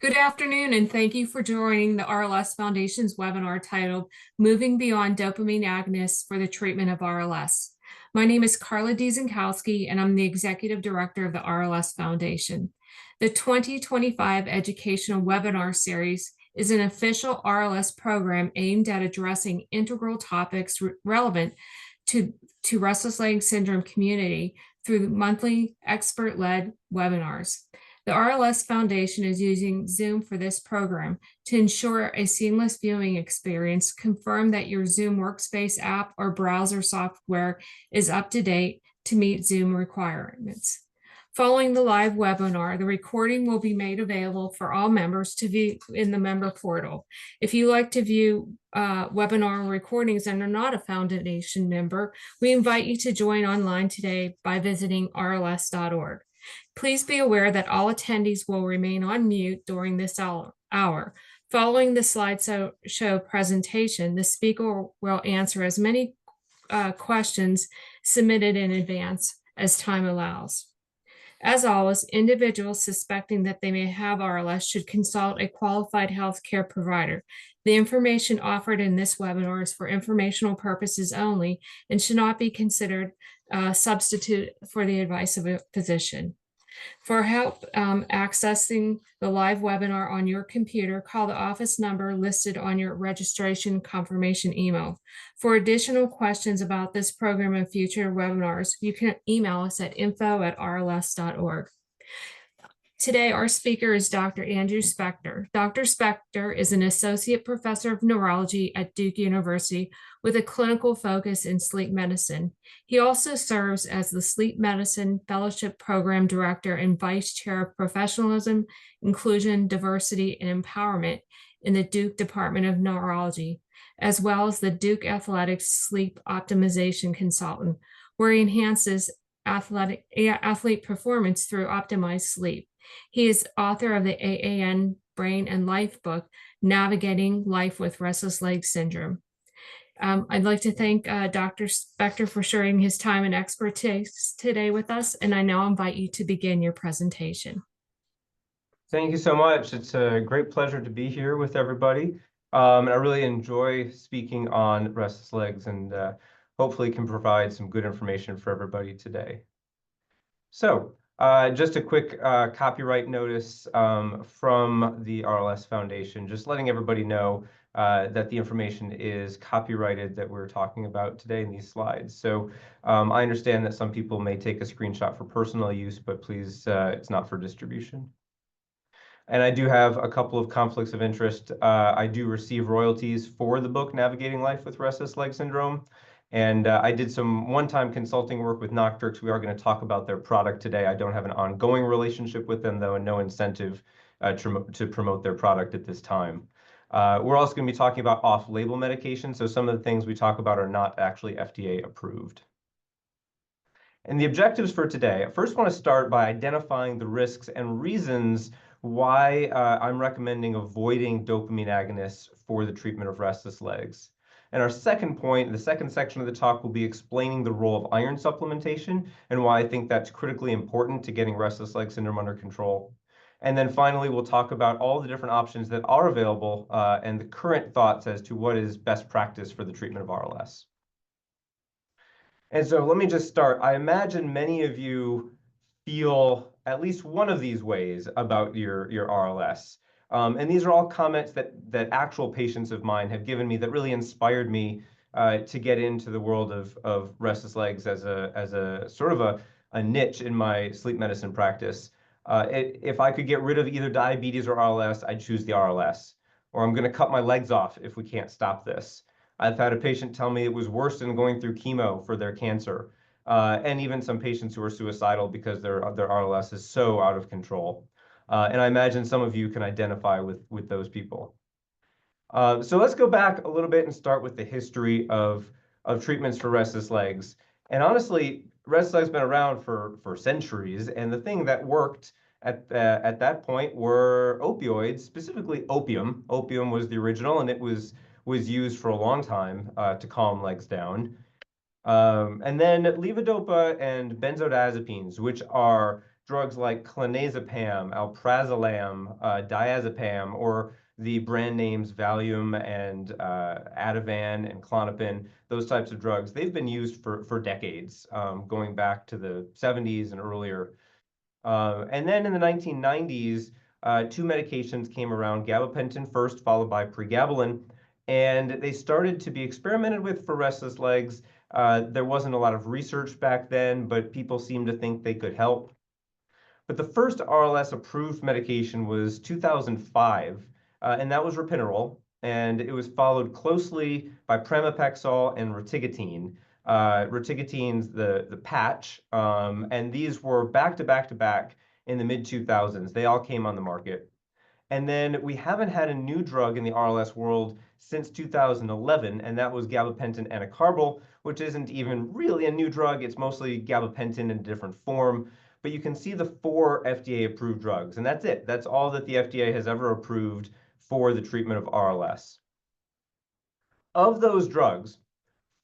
Good afternoon, and thank you for joining the RLS Foundation's webinar titled Moving Beyond Dopamine Agonists for the Treatment of RLS. My name is Carla Diezenkowski, and I'm the Executive Director of the RLS Foundation. The 2025 Educational Webinar Series is an official RLS program aimed at addressing integral topics relevant to Restless Leg Syndrome community through monthly expert-led webinars. The RLS Foundation is using Zoom for this program to ensure a seamless viewing experience. Confirm that your Zoom Workspace app or browser software is up to date to meet Zoom requirements. Following the live webinar, the recording will be made available for all members to view in the member portal. If you like to view webinar recordings and are not a Foundation member, we invite you to join online today by visiting rls.org. Please be aware that all attendees will remain on mute during this hour. Following the slideshow presentation, the speaker will answer as many questions submitted in advance as time allows. As always, individuals suspecting that they may have RLS should consult a qualified healthcare provider. The information offered in this webinar is for informational purposes only and should not be considered a substitute for the advice of a physician. For help accessing the live webinar on your computer, call the office number listed on your registration confirmation email. For additional questions about this program and future webinars, you can email us at info@rls.org. Today, our speaker is Dr. Andrew Spector. Dr. Spector is an Associate Professor of Neurology at Duke University with a clinical focus in sleep medicine. He also serves as the Sleep Medicine Fellowship Program Director and Vice Chair of Professionalism, Inclusion, Diversity, and Empowerment in the Duke Department of Neurology, as well as the Duke Athletics Sleep Optimization Consultant, where he enhances athlete performance through optimized sleep. He is author of the AAN Brain and Life book, Navigating Life with Restless Leg Syndrome. I'd like to thank Dr. Spector for sharing his time and expertise today with us, and I now invite you to begin your presentation. Thank you so much. It's a great pleasure to be here with everybody. And I really enjoy speaking on restless legs and hopefully can provide some good information for everybody today. So just a quick copyright notice from the RLS Foundation, just letting everybody know that the information is copyrighted that we're talking about today in these slides. So I understand that some people may take a screenshot for personal use, but please, it's not for distribution. And I do have a couple of conflicts of interest. I do receive royalties for the book, Navigating Life with Restless Leg Syndrome. And I did some one-time consulting work with Nocturx. We are going to talk about their product today. I don't have an ongoing relationship with them, though, and no incentive to promote their product at this time. We're also going to be talking about off-label medication. So some of the things we talk about are not actually FDA approved. And the objectives for today, I first want to start by identifying the risks and reasons why I'm recommending avoiding dopamine agonists for the treatment of restless legs. And our second point, the second section of the talk, will be explaining the role of iron supplementation and why I think that's critically important to getting restless leg syndrome under control. And then finally, we'll talk about all the different options that are available and the current thoughts as to what is best practice for the treatment of RLS. And so let me just start. I imagine many of you feel at least one of these ways about your RLS. And these are all comments that actual patients of mine have given me that really inspired me to get into the world of restless legs as a sort of a niche in my sleep medicine practice. If I could get rid of either diabetes or RLS, I'd choose the RLS. Or I'm going to cut my legs off if we can't stop this. I've had a patient tell me it was worse than going through chemo for their cancer. And even some patients who are suicidal because their RLS is so out of control. And I imagine some of you can identify with those people. So let's go back a little bit and start with the history of treatments for restless legs. And honestly, restless legs have been around for centuries. And the thing that worked at that point were opioids, specifically opium. Opium was the original, and it was used for a long time to calm legs down. And then levodopa and benzodiazepines, which are drugs like clonazepam, alprazolam, diazepam, or the brand names Valium and Ativan and Klonopin, those types of drugs, they've been used for decades, going back to the 70s and earlier. And then in the 1990s, two medications came around, gabapentin first, followed by pregabalin, and they started to be experimented with for restless legs. There wasn't a lot of research back then, but people seemed to think they could help. But the first RLS approved medication was 2005, and that was ropinirole, and it was followed closely by pramipexole and rotigotine. Rotigotine's the patch, and these were back to back to back in the mid-2000s. They all came on the market. And then we haven't had a new drug in the RLS world since 2011, and that was gabapentin anacarbal, which isn't even really a new drug. It's mostly gabapentin in a different form. But you can see the 4 FDA-approved drugs, and that's it. That's all that the FDA has ever approved for the treatment of RLS. Of those drugs,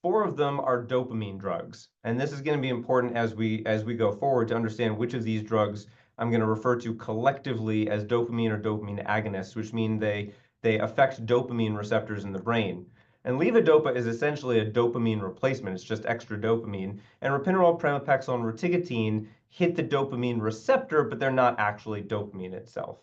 4 of them are dopamine drugs, and this is going to be important as we go forward to understand which of these drugs I'm going to refer to collectively as dopamine or dopamine agonists, which mean they affect dopamine receptors in the brain. And levodopa is essentially a dopamine replacement. It's just extra dopamine. And ropinirole, pramipexole, and rotigotine hit the dopamine receptor, but they're not actually dopamine itself.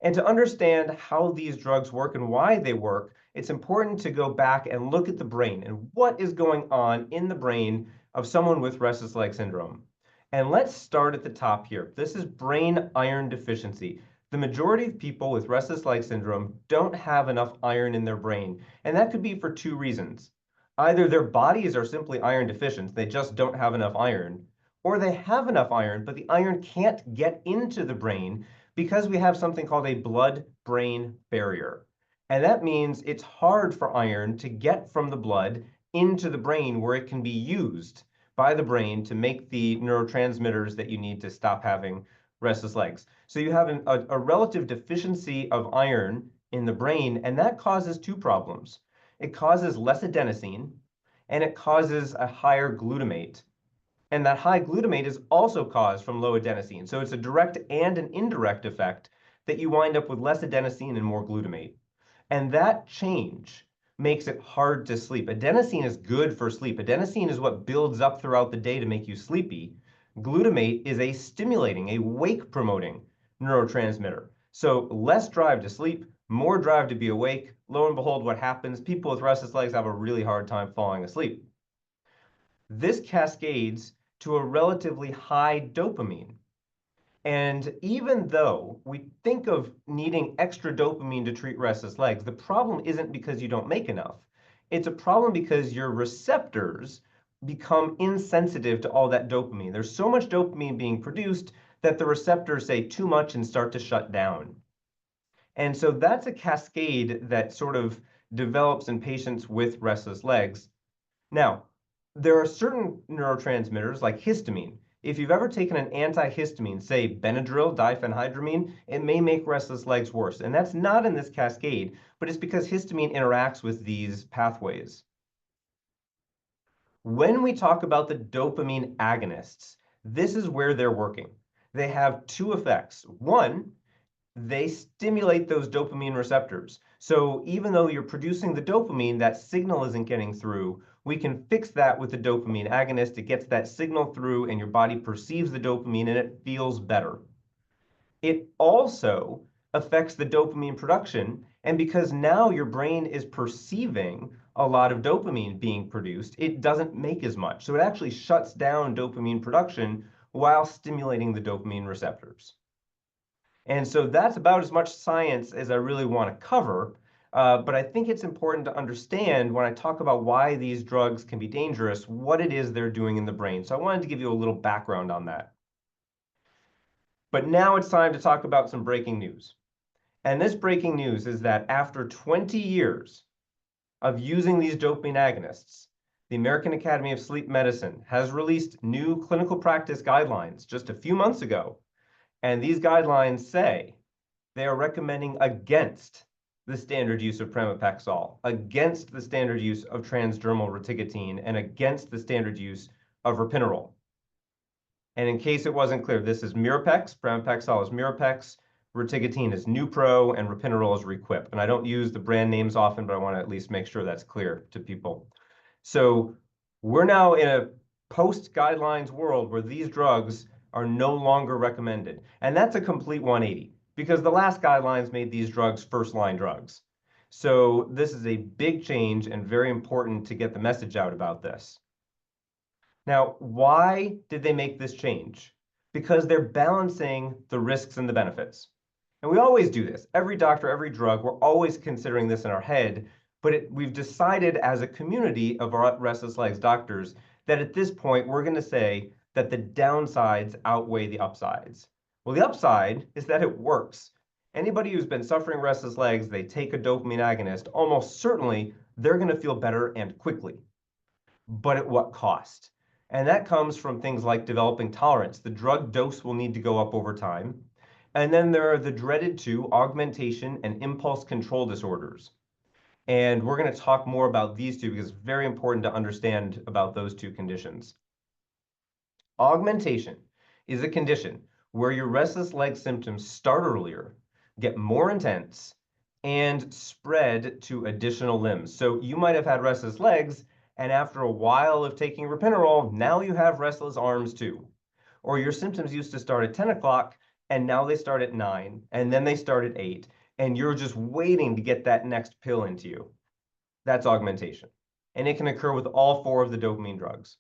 And to understand how these drugs work and why they work, it's important to go back and look at the brain and what is going on in the brain of someone with restless leg syndrome. And let's start at the top here. This is brain iron deficiency. The majority of people with restless leg syndrome don't have enough iron in their brain, and that could be for 2 reasons. Either their bodies are simply iron deficient, they just don't have enough iron, or they have enough iron, but the iron can't get into the brain because we have something called a blood-brain barrier. And that means it's hard for iron to get from the blood into the brain where it can be used by the brain to make the neurotransmitters that you need to stop having restless legs. So you have a relative deficiency of iron in the brain, and that causes 2 problems. It causes less adenosine, and it causes a higher glutamate. And that high glutamate is also caused from low adenosine. So it's a direct and an indirect effect that you wind up with less adenosine and more glutamate. And that change makes it hard to sleep. Adenosine is good for sleep. Adenosine is what builds up throughout the day to make you sleepy. Glutamate is a stimulating, a wake-promoting neurotransmitter. So less drive to sleep, more drive to be awake. Lo and behold, what happens? People with restless legs have a really hard time falling asleep. This cascades to a relatively high dopamine. And even though we think of needing extra dopamine to treat restless legs, the problem isn't because you don't make enough. It's a problem because your receptors become insensitive to all that dopamine. There's so much dopamine being produced that the receptors say too much and start to shut down. And so that's a cascade that sort of develops in patients with restless legs. Now, there are certain neurotransmitters like histamine. If you've ever taken an antihistamine, say Benadryl, diphenhydramine, it may make restless legs worse. And that's not in this cascade, but it's because histamine interacts with these pathways. When we talk about the dopamine agonists, this is where they're working. They have 2 effects. One, they stimulate those dopamine receptors. So even though you're producing the dopamine, that signal isn't getting through. We can fix that with the dopamine agonist. It gets that signal through and your body perceives the dopamine and it feels better. It also affects the dopamine production. And because now your brain is perceiving a lot of dopamine being produced, it doesn't make as much. So it actually shuts down dopamine production while stimulating the dopamine receptors. And so that's about as much science as I really want to cover. But I think it's important to understand when I talk about why these drugs can be dangerous, what it is they're doing in the brain. So I wanted to give you a little background on that. But now it's time to talk about some breaking news. And this breaking news is that after 20 years of using these dopamine agonists, the American Academy of Sleep Medicine has released new clinical practice guidelines just a few months ago. And these guidelines say they are recommending against the standard use of pramipexole, against the standard use of transdermal rotigotine, and against the standard use of ropinirole. And in case it wasn't clear, this is Mirapex, pramipexole is Mirapex, rotigotine is Nupro, and ropinirole is Requip. And I don't use the brand names often, but I want to at least make sure that's clear to people. So we're now in a post-guidelines world where these drugs are no longer recommended. And that's a complete 180 because the last guidelines made these drugs first-line drugs. So this is a big change and very important to get the message out about this. Now, why did they make this change? Because they're balancing the risks and the benefits. And we always do this. Every doctor, every drug, we're always considering this in our head, but we've decided as a community of our restless legs doctors that at this point, we're going to say that the downsides outweigh the upsides. Well, the upside is that it works. Anybody who's been suffering restless legs, they take a dopamine agonist, almost certainly they're going to feel better and quickly. But at what cost? And that comes from things like developing tolerance. The drug dose will need to go up over time. And then there are the dreaded two, augmentation and impulse control disorders. And we're going to talk more about these two because it's very important to understand about those two conditions. Augmentation is a condition where your restless leg symptoms start earlier, get more intense, and spread to additional limbs. So you might have had restless legs, and after a while of taking ropinirole, now you have restless arms too. Or your symptoms used to start at 10 o'clock, and now they start at 9, and then they start at 8, and you're just waiting to get that next pill into you. That's augmentation. And it can occur with all 4 of the dopamine drugs.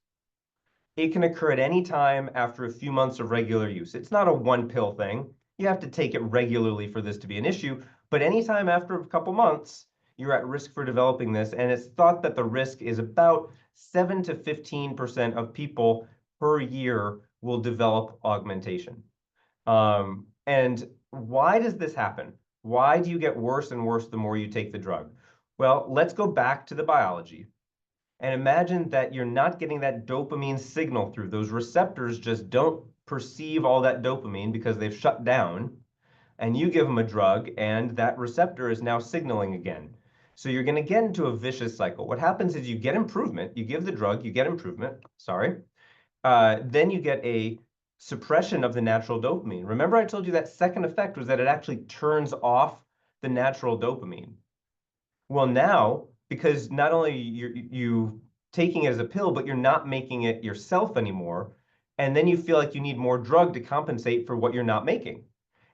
It can occur at any time after a few months of regular use. It's not a one pill thing. You have to take it regularly for this to be an issue, but anytime after a couple months, you're at risk for developing this. And it's thought that the risk is about 7 to 15% of people per year will develop augmentation. And why does this happen? Why do you get worse and worse the more you take the drug? Well, let's go back to the biology. And imagine that you're not getting that dopamine signal through. Those receptors just don't perceive all that dopamine because they've shut down. And you give them a drug, and that receptor is now signaling again. So you're going to get into a vicious cycle. What happens is you get improvement. You give the drug, you get improvement. Sorry. Then you get a suppression of the natural dopamine. Remember I told you that second effect was that it actually turns off the natural dopamine. Well, now, because not only you taking it as a pill, but you're not making it yourself anymore, and then you feel like you need more drug to compensate for what you're not making.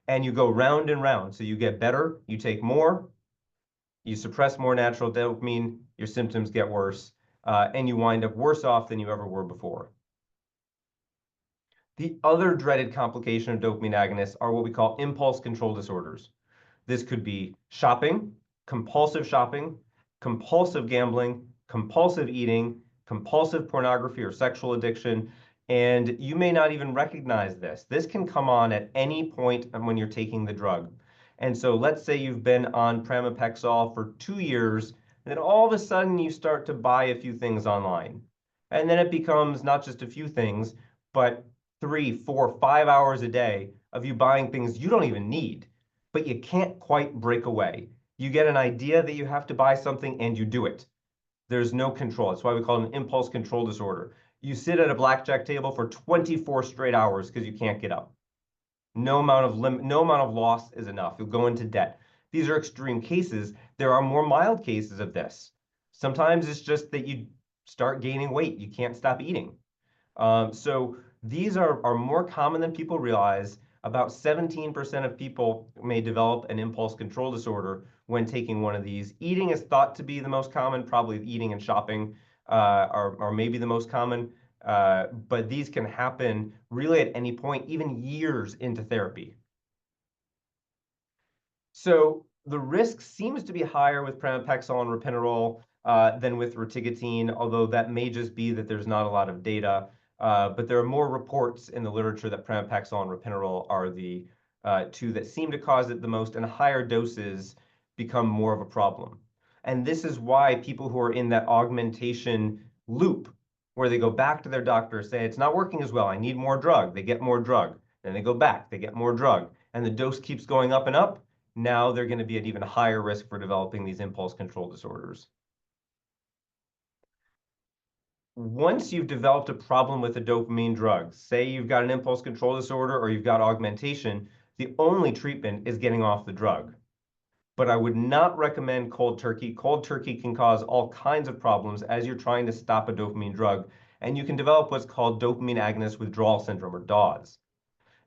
And you go round and round. So you get better, you take more, you suppress more natural dopamine, your symptoms get worse, and you wind up worse off than you ever were before. The other dreaded complication of dopamine agonists are what we call impulse control disorders. This could be shopping, compulsive gambling, compulsive eating, compulsive pornography or sexual addiction, and you may not even recognize this. This can come on at any point when you're taking the drug. And so let's say you've been on pramipexole for 2 years, and then all of a sudden you start to buy a few things online. And then it becomes not just a few things, but 3, 4, 5 hours a day of you buying things you don't even need, but you can't quite break away. You get an idea that you have to buy something and you do it. There's no control. That's why we call it an impulse control disorder. You sit at a blackjack table for 24 straight hours because you can't get up. No amount of loss is enough. You'll go into debt. These are extreme cases. There are more mild cases of this. Sometimes it's just that you start gaining weight. You can't stop eating. So these are more common than people realize. About 17% of people may develop an impulse control disorder when taking one of these. Eating is thought to be the most common, probably eating and shopping are maybe the most common, but these can happen really at any point, even years into therapy. So the risk seems to be higher with pramipexole and ropinirole than with rotigotine, although that may just be that there's not a lot of data. But there are more reports in the literature that pramipexole and ropinirole are the 2 that seem to cause it the most, and higher doses become more of a problem. And this is why people who are in that augmentation loop, where they go back to their doctor, say, it's not working as well, I need more drug. They get more drug. Then they go back, they get more drug. And the dose keeps going up and up. Now they're going to be at even higher risk for developing these impulse control disorders. once you've developed a problem with a dopamine drug, say you've got an impulse control disorder or you've got augmentation, the only treatment is getting off the drug. But I would not recommend cold turkey. Cold turkey can cause all kinds of problems as you're trying to stop a dopamine drug, and you can develop what's called dopamine agonist withdrawal syndrome, or DAWS.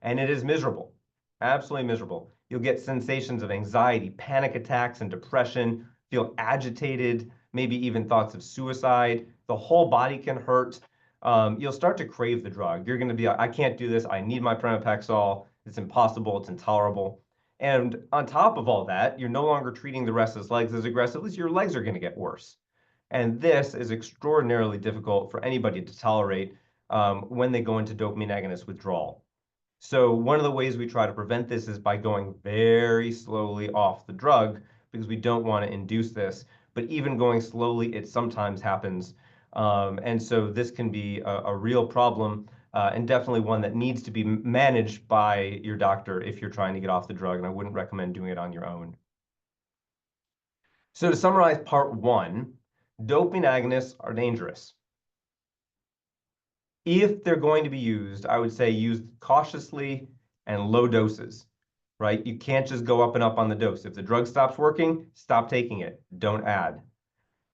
And it is miserable, absolutely miserable. You'll get sensations of anxiety, panic attacks, and depression, feel agitated, maybe even thoughts of suicide. The whole body can hurt. You'll start to crave the drug. You're going to be like, I can't do this. I need my pramipexole. It's impossible. It's intolerable. And on top of all that, you're no longer treating the restless legs as aggressively, so your legs are going to get worse. And this is extraordinarily difficult for anybody to tolerate when they go into dopamine agonist withdrawal. So one of the ways we try to prevent this is by going very slowly off the drug, because we don't want to induce this. But even going slowly, it sometimes happens. And so this can be a real problem, and definitely one that needs to be managed by your doctor if you're trying to get off the drug, and I wouldn't recommend doing it on your own. So to summarize part one, dopamine agonists are dangerous. If they're going to be used, I would say use cautiously and low doses, right? You can't just go up and up on the dose. If the drug stops working, stop taking it. Don't add.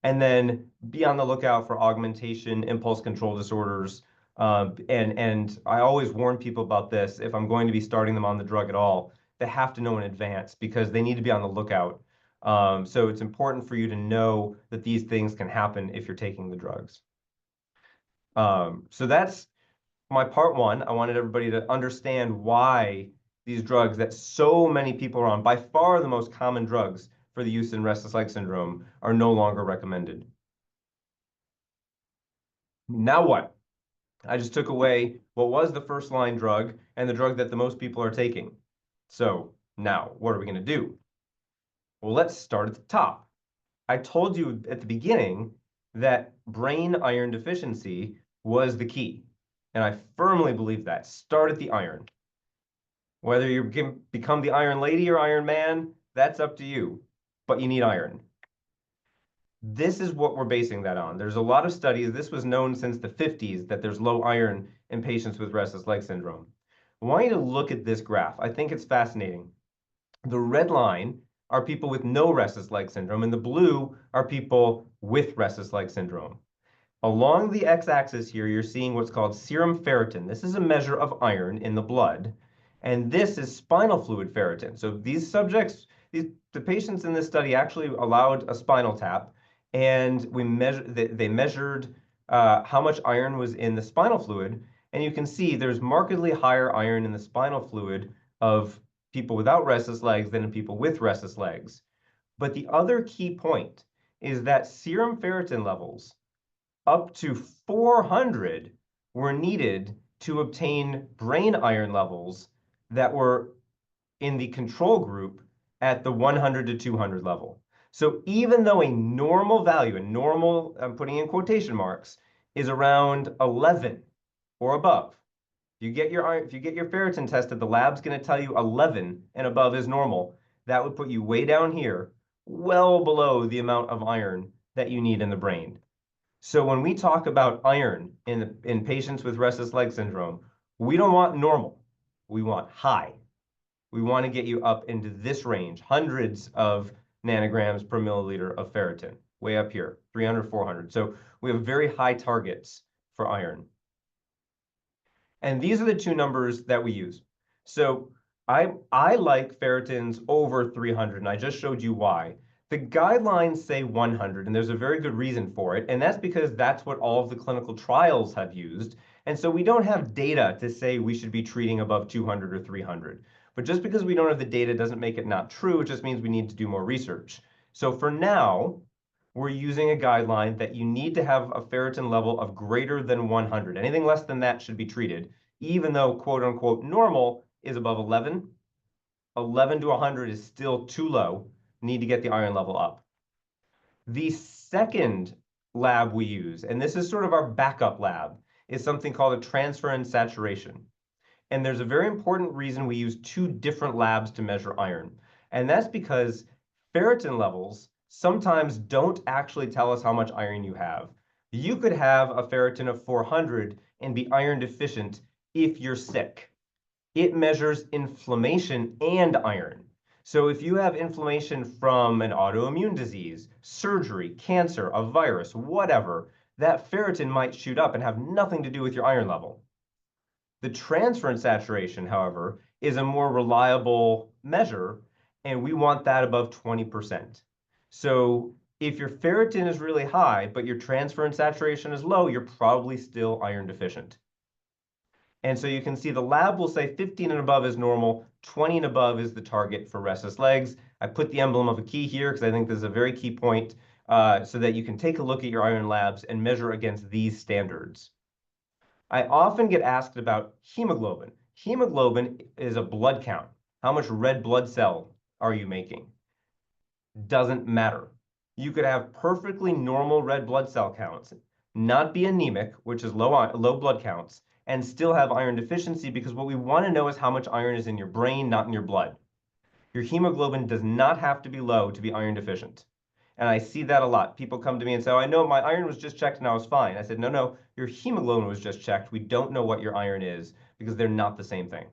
And then be on the lookout for augmentation, impulse control disorders. And I always warn people about this. If I'm going to be starting them on the drug at all, they have to know in advance because they need to be on the lookout. So it's important for you to know that these things can happen if you're taking the drugs. So that's my part one. I wanted everybody to understand why these drugs that so many people are on, by far the most common drugs for the use in restless leg syndrome, are no longer recommended. Now what? I just took away what was the first line drug and the drug that the most people are taking. So now what are we going to do? Well, let's start at the top. I told you at the beginning that brain iron deficiency was the key. And I firmly believe that. Start at the iron. Whether you become the Iron Lady or Iron Man, that's up to you. But you need iron. This is what we're basing that on. There's a lot of studies. This was known since the 50s that there's low iron in patients with restless leg syndrome. I want you to look at this graph. I think it's fascinating. The red line are people with no restless leg syndrome, and the blue are people with restless leg syndrome. Along the x-axis here, you're seeing what's called serum ferritin. This is a measure of iron in the blood, and this is spinal fluid ferritin. So these subjects, the patients in this study actually allowed a spinal tap, and they measured how much iron was in the spinal fluid, and you can see there's markedly higher iron in the spinal fluid of people without restless legs than in people with restless legs. But the other key point is that serum ferritin levels up to 400 were needed to obtain brain iron levels that were in the control group at the 100 to 200 level. So even though a normal value, I'm putting in quotation marks, is around 11 or above, if you get your ferritin tested, the lab's going to tell you 11 and above is normal. That would put you way down here, well below the amount of iron that you need in the brain. So when we talk about iron in patients with restless leg syndrome, we don't want normal. We want high. We want to get you up into this range, hundreds of nanograms per milliliter of ferritin, way up here, 300, 400. So we have very high targets for iron. And these are the two numbers that we use. So I like ferritins over 300, and I just showed you why. The guidelines say 100, and there's a very good reason for it, and that's because that's what all of the clinical trials have used. And so we don't have data to say we should be treating above 200 or 300. But just because we don't have the data doesn't make it not true. It just means we need to do more research. So for now, we're using a guideline that you need to have a ferritin level of greater than 100. Anything less than that should be treated, even though quote unquote normal is above 11. 11 to 100 is still too low. Need to get the iron level up. The second lab we use, and this is sort of our backup lab, is something called a transferrin saturation. And there's a very important reason we use two different labs to measure iron. And that's because ferritin levels sometimes don't actually tell us how much iron you have. You could have a ferritin of 400 and be iron deficient if you're sick. It measures inflammation and iron. So if you have inflammation from an autoimmune disease, surgery, cancer, a virus, whatever, that ferritin might shoot up and have nothing to do with your iron level. The transferrin saturation, however, is a more reliable measure, and we want that above 20%. So if your ferritin is really high, but your transferrin saturation is low, you're probably still iron deficient. And so you can see the lab will say 15 and above is normal, 20 and above is the target for restless legs. I put the emblem of a key here because I think this is a very key point so that you can take a look at your iron labs and measure against these standards. I often get asked about hemoglobin. Hemoglobin is a blood count. How much red blood cell are you making? Doesn't matter. You could have perfectly normal red blood cell counts, not be anemic, which is low blood counts, and still have iron deficiency, because what we want to know is how much iron is in your brain, not in your blood. Your hemoglobin does not have to be low to be iron deficient. And I see that a lot. People come to me and say, oh, I know my iron was just checked and I was fine. I said, no, your hemoglobin was just checked. We don't know what your iron is because they're not the same thing.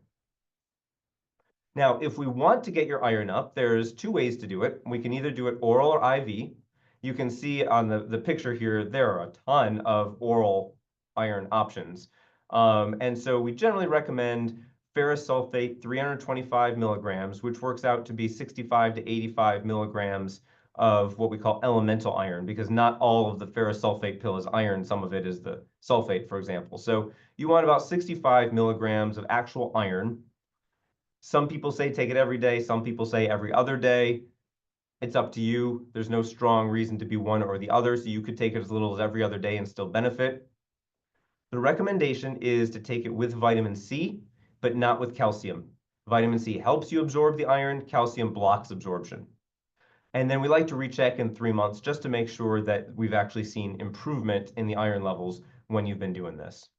Now, if we want to get your iron up, there's two ways to do it. We can either do it oral or IV. You can see on the picture here, there are a ton of oral iron options. And so we generally recommend ferrous sulfate 325 milligrams, which works out to be 65 to 85 milligrams of what we call elemental iron, because not all of the ferrous sulfate pill is iron. Some of it is the sulfate, for example. So you want about 65 milligrams of actual iron. Some people say take it every day. Some people say every other day. It's up to you. There's no strong reason to be one or the other, so you could take it as little as every other day and still benefit. The recommendation is to take it with vitamin C, but not with calcium. Vitamin C helps you absorb the iron. Calcium blocks absorption. And then we like to recheck in 3 months just to make sure that we've actually seen improvement in the iron levels when you've been doing this.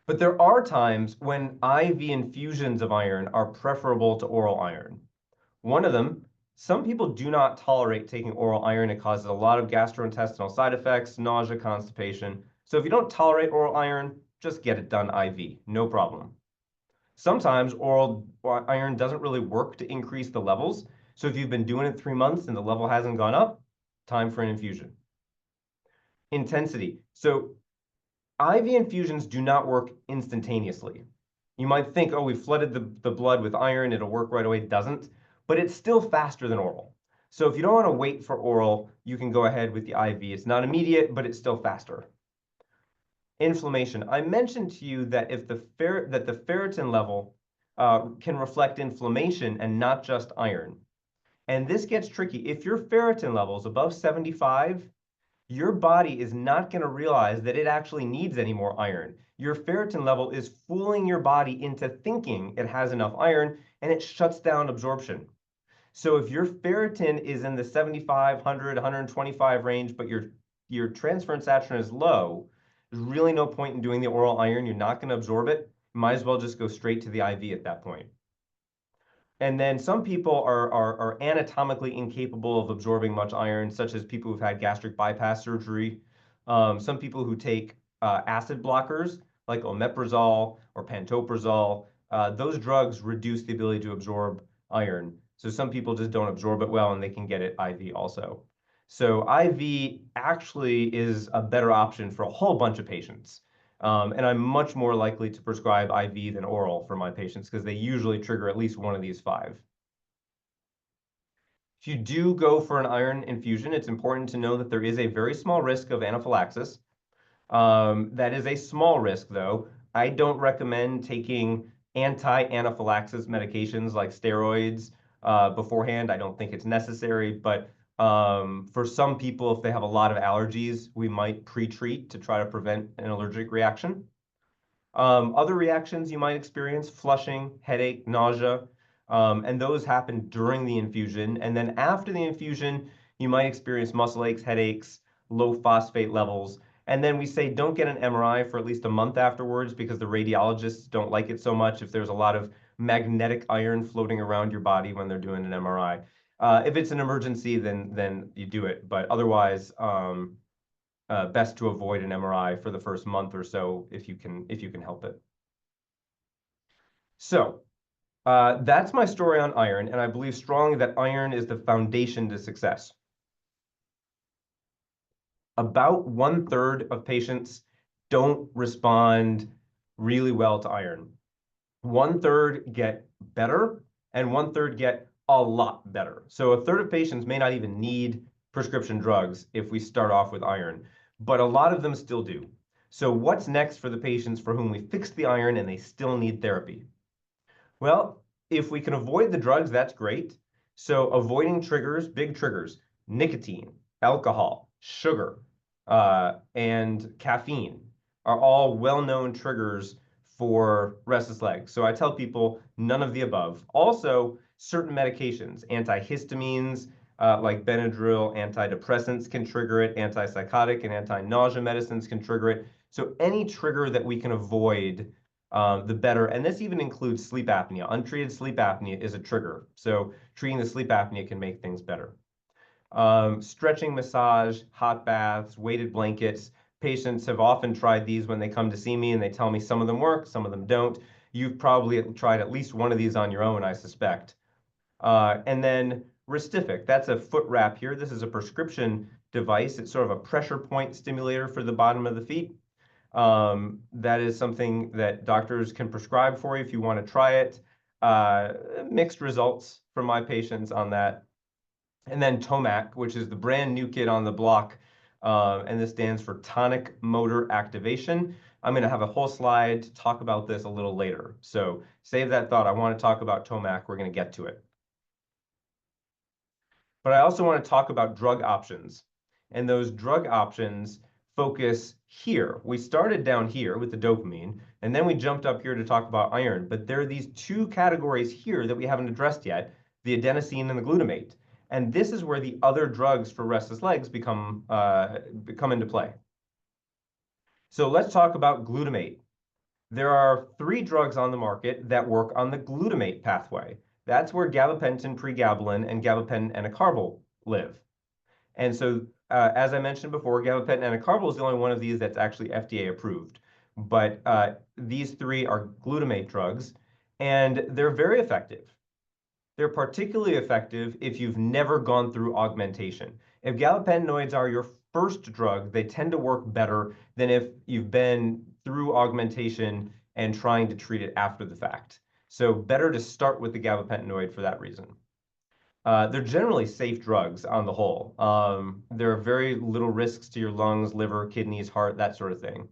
But there are times when IV infusions of iron are preferable to oral iron. One of them, some people do not tolerate taking oral iron. It causes a lot of gastrointestinal side effects, nausea, constipation. So if you don't tolerate oral iron, just get it done IV, no problem. Sometimes oral iron doesn't really work to increase the levels. So if you've been doing it 3 months and the level hasn't gone up, time for an infusion. Intensity. So IV infusions do not work instantaneously. You might think, oh, we flooded the blood with iron, it'll work right away. It doesn't, but it's still faster than oral. So if you don't want to wait for oral, you can go ahead with the IV. It's not immediate, but it's still faster. Inflammation. I mentioned to you that if the ferritin level can reflect inflammation and not just iron. And this gets tricky. If your ferritin level is above 75, your body is not going to realize that it actually needs any more iron. Your ferritin level is fooling your body into thinking it has enough iron, and it shuts down absorption. So if your ferritin is in the 75, 100, 125 range, but your transferrin saturation is low, there's really no point in doing the oral iron. You're not going to absorb it. You might as well just go straight to the IV at that point. And then some people are anatomically incapable of absorbing much iron, such as people who've had gastric bypass surgery. Some people who take acid blockers like omeprazole or pantoprazole, those drugs reduce the ability to absorb iron. So some people just don't absorb it well, and they can get it IV also. So IV actually is a better option for a whole bunch of patients. And I'm much more likely to prescribe IV than oral for my patients because they usually trigger at least one of these 5. If you do go for an iron infusion, it's important to know that there is a very small risk of anaphylaxis. That is a small risk, though. I don't recommend taking anti-anaphylaxis medications like steroids beforehand. I don't think it's necessary, but for some people, if they have a lot of allergies, we might pre-treat to try to prevent an allergic reaction. Other reactions you might experience: flushing, headache, nausea, and those happen during the infusion. And then after the infusion, you might experience muscle aches, headaches, low phosphate levels. And then we say don't get an MRI for at least a month afterwards because the radiologists don't like it so much if there's a lot of magnetic iron floating around your body when they're doing an MRI. If it's an emergency, then you do it. But otherwise, best to avoid an MRI for the first month or so if you can help it. So that's my story on iron, and I believe strongly that iron is the foundation to success. About 1/3 of patients don't respond really well to iron. 1/3 get better, and 1/3 get a lot better. So 1/3 of patients may not even need prescription drugs if we start off with iron, but a lot of them still do. So what's next for the patients for whom we fixed the iron and they still need therapy? Well, if we can avoid the drugs, that's great. So avoiding triggers, big triggers, nicotine, alcohol, sugar, and caffeine are all well-known triggers for restless legs. So I tell people none of the above. Also, certain medications, antihistamines, like Benadryl, antidepressants can trigger it, antipsychotic and anti-nausea medicines can trigger it. So any trigger that we can avoid, the better. And this even includes sleep apnea. Untreated sleep apnea is a trigger. So treating the sleep apnea can make things better. Stretching, massage, hot baths, weighted blankets. Patients have often tried these when they come to see me and they tell me some of them work, some of them don't. You've probably tried at least one of these on your own, I suspect. And then Restific, that's a foot wrap here. This is a prescription device. It's sort of a pressure point stimulator for the bottom of the feet. That is something that doctors can prescribe for you if you want to try it. Mixed results from my patients on that. And then TOMAC, which is the brand new kid on the block, and this stands for tonic motor activation. I'm going to have a whole slide to talk about this a little later. So save that thought. I want to talk about TOMAC. We're going to get to it. But I also want to talk about drug options. And those drug options focus here. We started down here with the dopamine, and then we jumped up here to talk about iron. But there are these two categories here that we haven't addressed yet, the adenosine and the glutamate. And this is where the other drugs for restless legs come into play. So let's talk about glutamate. There are 3 drugs on the market that work on the glutamate pathway. That's where gabapentin, pregabalin, and gabapentin enacarbil live. And so, as I mentioned before, gabapentin enacarbil is the only one of these that's actually FDA approved. But these 3 are glutamate drugs, and they're very effective. They're particularly effective if you've never gone through augmentation. If gabapentinoids are your first drug, they tend to work better than if you've been through augmentation and trying to treat it after the fact. So better to start with the gabapentinoid for that reason. They're generally safe drugs on the whole. There are very little risks to your lungs, liver, kidneys, heart, that sort of thing.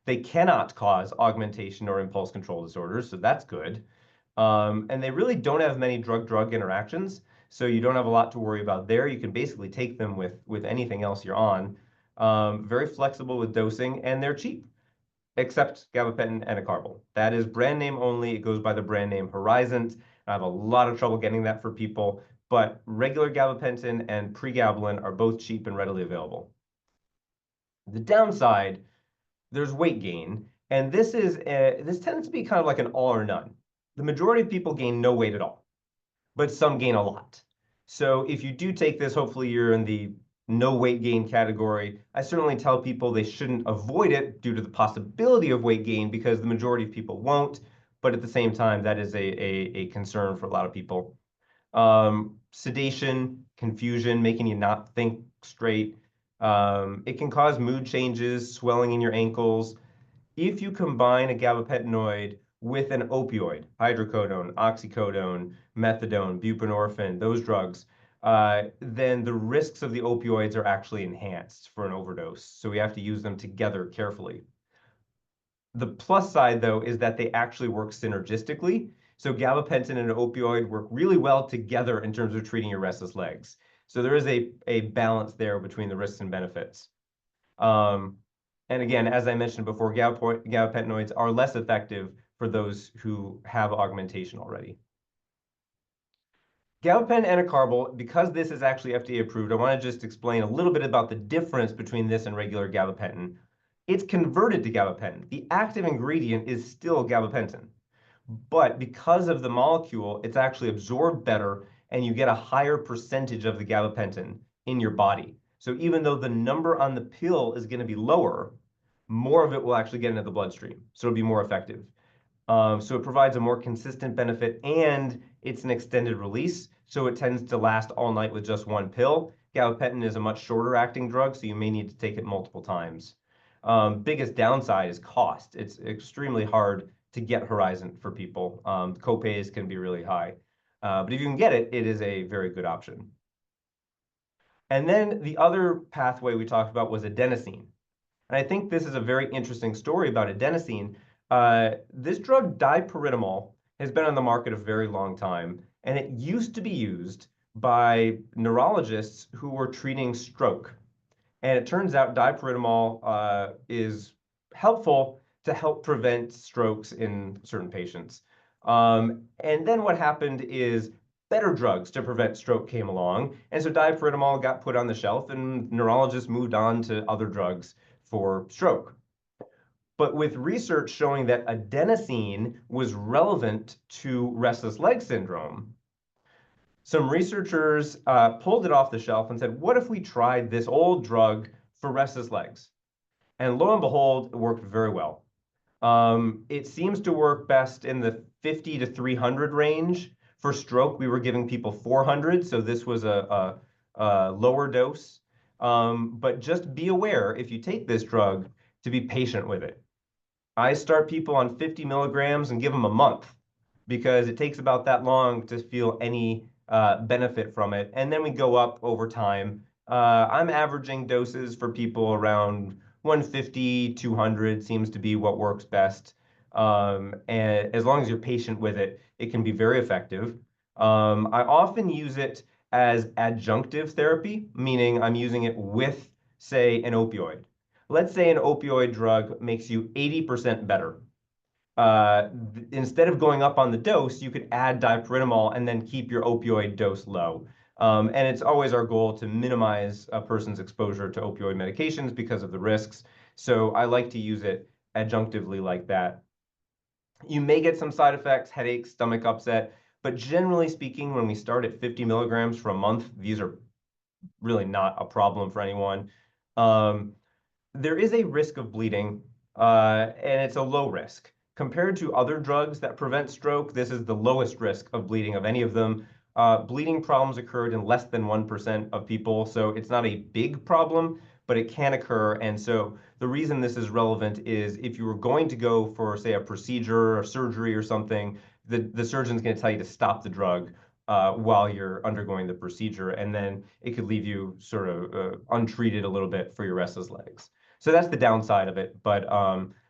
They cannot cause augmentation or impulse control disorders, so that's good. And they really don't have many drug-drug interactions, so you don't have a lot to worry about there. You can basically take them with anything else you're on. Very flexible with dosing, and they're cheap, except gabapentin enacarbil. That is brand name only. It goes by the brand name Horizons. I have a lot of trouble getting that for people, but regular gabapentin and pregabalin are both cheap and readily available. The downside, there's weight gain, and this tends to be kind of like an all or none. The majority of people gain no weight at all, but some gain a lot. So if you do take this, hopefully you're in the no weight gain category. I certainly tell people they shouldn't avoid it due to the possibility of weight gain because the majority of people won't, but at the same time, that is a concern for a lot of people. Sedation, confusion, making you not think straight. It can cause mood changes, swelling in your ankles. If you combine a gabapentinoid with an opioid, hydrocodone, oxycodone, methadone, buprenorphine, those drugs, then the risks of the opioids are actually enhanced for an overdose. So we have to use them together carefully. The plus side, though, is that they actually work synergistically. So gabapentin and an opioid work really well together in terms of treating your restless legs. So there is a balance there between the risks and benefits. And again, as I mentioned before, gabapentinoids are less effective for those who have augmentation already. Gabapentin enacarbil, because this is actually FDA approved, I want to just explain a little bit about the difference between this and regular gabapentin. It's converted to gabapentin. The active ingredient is still gabapentin. But because of the molecule, it's actually absorbed better, and you get a higher percentage of the gabapentin in your body. So even though the number on the pill is going to be lower, more of it will actually get into the bloodstream. So it'll be more effective. So it provides a more consistent benefit, and it's an extended release. So it tends to last all night with just one pill. Gabapentin is a much shorter acting drug, so you may need to take it multiple times. Biggest downside is cost. It's extremely hard to get Horizon for people. Copays can be really high. But if you can get it, it is a very good option. And then the other pathway we talked about was adenosine. And I think this is a very interesting story about adenosine. This drug, dipyridamole, has been on the market a very long time, and it used to be used by neurologists who were treating stroke. And it turns out dipyridamole is helpful to help prevent strokes in certain patients. And then what happened is better drugs to prevent stroke came along, and so dipyridamole got put on the shelf, and neurologists moved on to other drugs for stroke. But with research showing that adenosine was relevant to restless leg syndrome, some researchers pulled it off the shelf and said, what if we tried this old drug for restless legs? And lo and behold, it worked very well. It seems to work best in the 50 to 300 range. For stroke, we were giving people 400, so this was a lower dose. But just be aware, if you take this drug, to be patient with it. I start people on 50 milligrams and give them a month because it takes about that long to feel any benefit from it. And then we go up over time. I'm averaging doses for people around 150, 200 seems to be what works best. And as long as you're patient with it, it can be very effective. I often use it as adjunctive therapy, meaning I'm using it with, say, an opioid. Let's say an opioid drug makes you 80% better. Instead of going up on the dose, you could add dipyridamole and then keep your opioid dose low. And it's always our goal to minimize a person's exposure to opioid medications because of the risks. So I like to use it adjunctively like that. You may get some side effects, headaches, stomach upset, but generally speaking, when we start at 50 milligrams for a month, these are really not a problem for anyone. There is a risk of bleeding, and it's a low risk. Compared to other drugs that prevent stroke, this is the lowest risk of bleeding of any of them. Bleeding problems occurred in less than 1% of people, so it's not a big problem, but it can occur. And so the reason this is relevant is if you were going to go for, say, a procedure or surgery or something, the surgeon's going to tell you to stop the drug while you're undergoing the procedure, and then it could leave you sort of untreated a little bit for your restless legs. So that's the downside of it, but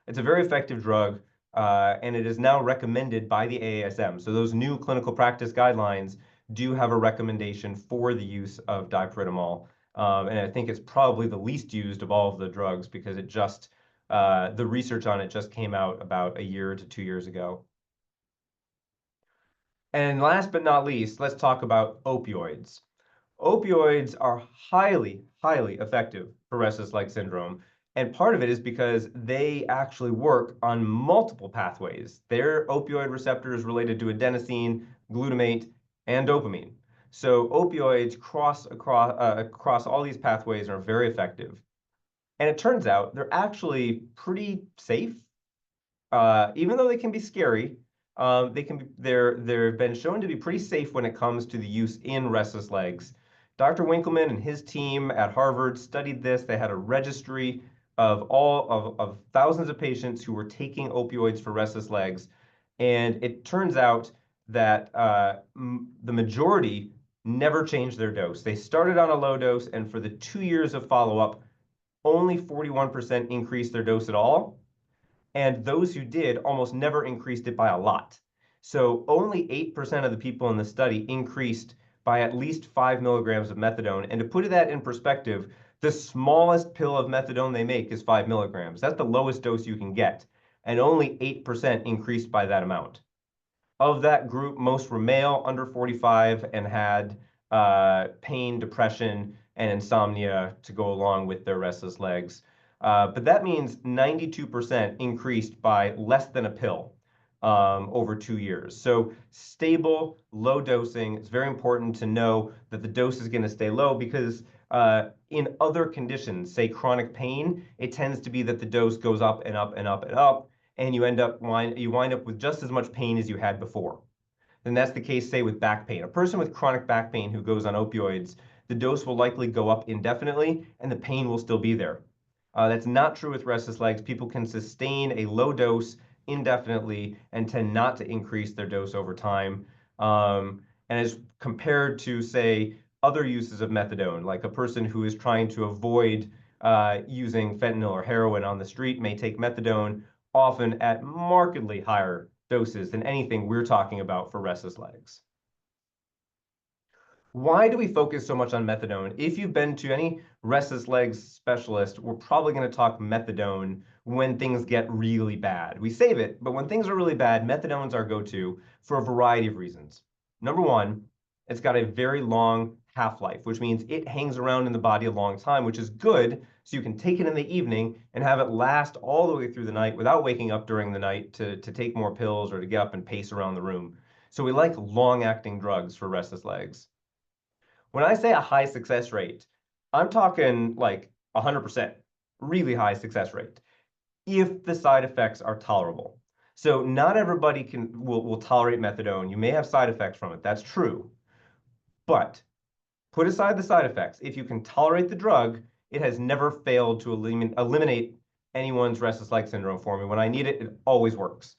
it's a very effective drug, and it is now recommended by the AASM. So those new clinical practice guidelines do have a recommendation for the use of dipyridamole, and I think it's probably the least used of all of the drugs because it just, the research on it just came out about a year to 2 years ago. And last but not least, let's talk about opioids. Opioids are highly, highly effective for restless leg syndrome. And part of it is because they actually work on multiple pathways. Their opioid receptor is related to adenosine, glutamate, and dopamine. So opioids cross across all these pathways and are very effective. And it turns out they're actually pretty safe. Even though they can be scary, they've been shown to be pretty safe when it comes to the use in restless legs. Dr. Winkleman and his team at Harvard studied this. They had a registry of thousands of patients who were taking opioids for restless legs, and it turns out that the majority never changed their dose. They started on a low dose, and for the 2 years of follow-up, only 41% increased their dose at all. And those who did almost never increased it by a lot. So only 8% of the people in the study increased by at least 5 milligrams of methadone. And to put that in perspective, the smallest pill of methadone they make is 5 milligrams. That's the lowest dose you can get. And only 8% increased by that amount. Of that group, most were male, under 45, and had pain, depression, and insomnia to go along with their restless legs. But that means 92% increased by less than a pill over 2 years. So stable, low dosing. It's very important to know that the dose is going to stay low because in other conditions, say chronic pain, it tends to be that the dose goes up and up and up and up, and you wind up with just as much pain as you had before. Then that's the case, say, with back pain. A person with chronic back pain who goes on opioids, the dose will likely go up indefinitely, and the pain will still be there. That's not true with restless legs. People can sustain a low dose indefinitely and tend not to increase their dose over time. And as compared to, say, other uses of methadone, like a person who is trying to avoid using fentanyl or heroin on the street may take methadone, often at markedly higher doses than anything we're talking about for restless legs. Why do we focus so much on methadone? If you've been to any restless legs specialist, we're probably going to talk methadone when things get really bad. We save it, but when things are really bad, methadone's our go-to for a variety of reasons. Number one, it's got a very long half-life, which means it hangs around in the body a long time, which is good, so you can take it in the evening and have it last all the way through the night without waking up during the night to take more pills or to get up and pace around the room. So we like long-acting drugs for restless legs. When I say a high success rate, I'm talking like 100%, really high success rate, if the side effects are tolerable. So not everybody will tolerate methadone. You may have side effects from it. That's true. But put aside the side effects. If you can tolerate the drug, it has never failed to eliminate anyone's restless leg syndrome for me. When I need it, it always works.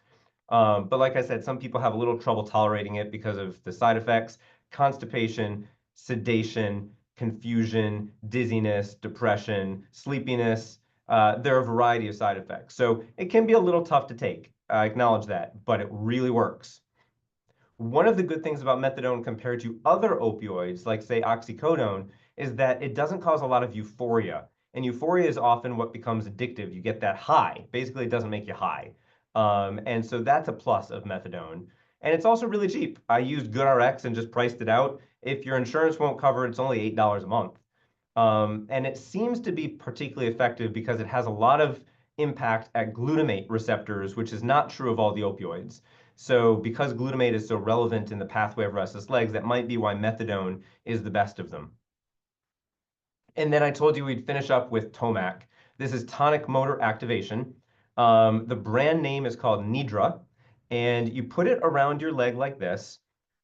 But like I said, some people have a little trouble tolerating it because of the side effects, constipation, sedation, confusion, dizziness, depression, sleepiness. There are a variety of side effects. So it can be a little tough to take. I acknowledge that, but it really works. One of the good things about methadone compared to other opioids, like say oxycodone, is that it doesn't cause a lot of euphoria. And euphoria is often what becomes addictive. You get that high. Basically, it doesn't make you high. And so that's a plus of methadone. And it's also really cheap. I used GoodRx and just priced it out. If your insurance won't cover it, it's only $8 a month. And it seems to be particularly effective because it has a lot of impact at glutamate receptors, which is not true of all the opioids. So because glutamate is so relevant in the pathway of restless legs, that might be why methadone is the best of them. And then I told you we'd finish up with Tomac. This is tonic motor activation. The brand name is called Nidra, and you put it around your leg like this,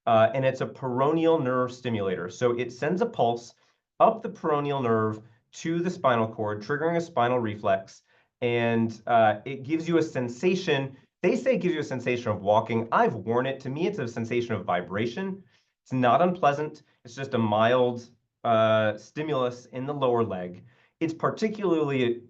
and it's a peroneal nerve stimulator. So it sends a pulse up the peroneal nerve to the spinal cord, triggering a spinal reflex, and it gives you a sensation. They say it gives you a sensation of walking. I've worn it. To me, it's a sensation of vibration. It's not unpleasant. It's just a mild stimulus in the lower leg. It's particularly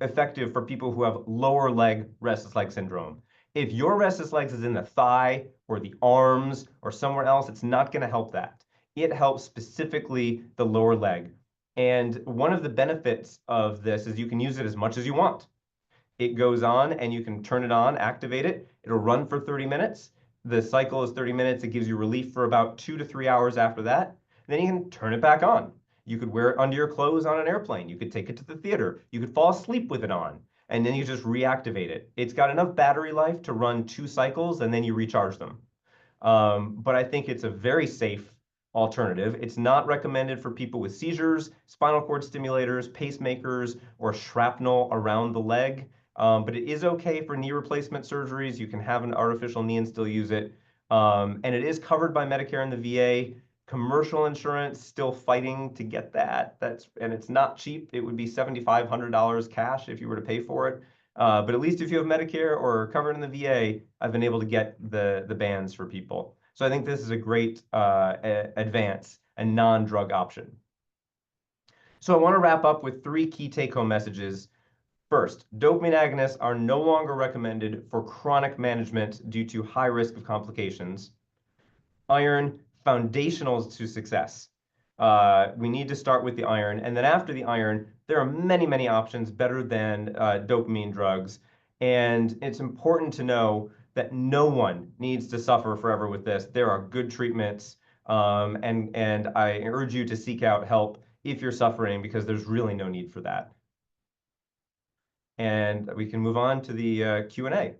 effective for people who have lower leg restless leg syndrome. If your restless legs is in the thigh or the arms or somewhere else, it's not going to help that. It helps specifically the lower leg. And one of the benefits of this is you can use it as much as you want. It goes on and you can turn it on, activate it. It'll run for 30 minutes. The cycle is 30 minutes. It gives you relief for about 2 to 3 hours after that. Then you can turn it back on. You could wear it under your clothes on an airplane. You could take it to the theater. You could fall asleep with it on, and then you just reactivate it. It's got enough battery life to run 2 cycles, and then you recharge them. But I think it's a very safe alternative. It's not recommended for people with seizures, spinal cord stimulators, pacemakers, or shrapnel around the leg. But it is okay for knee replacement surgeries. You can have an artificial knee and still use it. And it is covered by Medicare and the VA. Commercial insurance, still fighting to get that. And it's not cheap. It would be $7,500 cash if you were to pay for it. But at least if you have Medicare or covered in the VA, I've been able to get the bans for people. So I think this is a great advance, a non-drug option. So I want to wrap up with 3 key take-home messages. First, dopamine agonists are no longer recommended for chronic management due to high risk of complications. Iron, foundational to success. We need to start with the iron, and then after the iron, there are many, many options better than dopamine drugs. And it's important to know that no one needs to suffer forever with this. There are good treatments, and I urge you to seek out help if you're suffering, because there's really no need for that. And we can move on to the Q&A.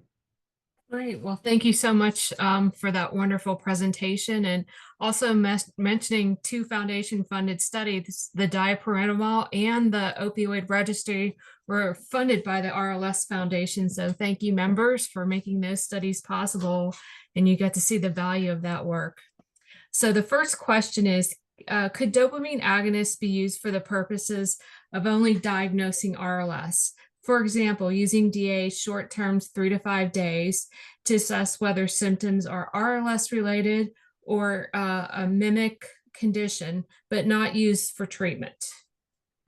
Great. Well, thank you so much for that wonderful presentation, and also mentioning two foundation-funded studies, the diapiritamol and the opioid registry, were funded by the RLS Foundation. So thank you, members, for making those studies possible, and you get to see the value of that work. So the first question is, could dopamine agonists be used for the purposes of only diagnosing RLS? For example, using DA short terms 3 to 5 days to assess whether symptoms are RLS related or a mimic condition, but not used for treatment.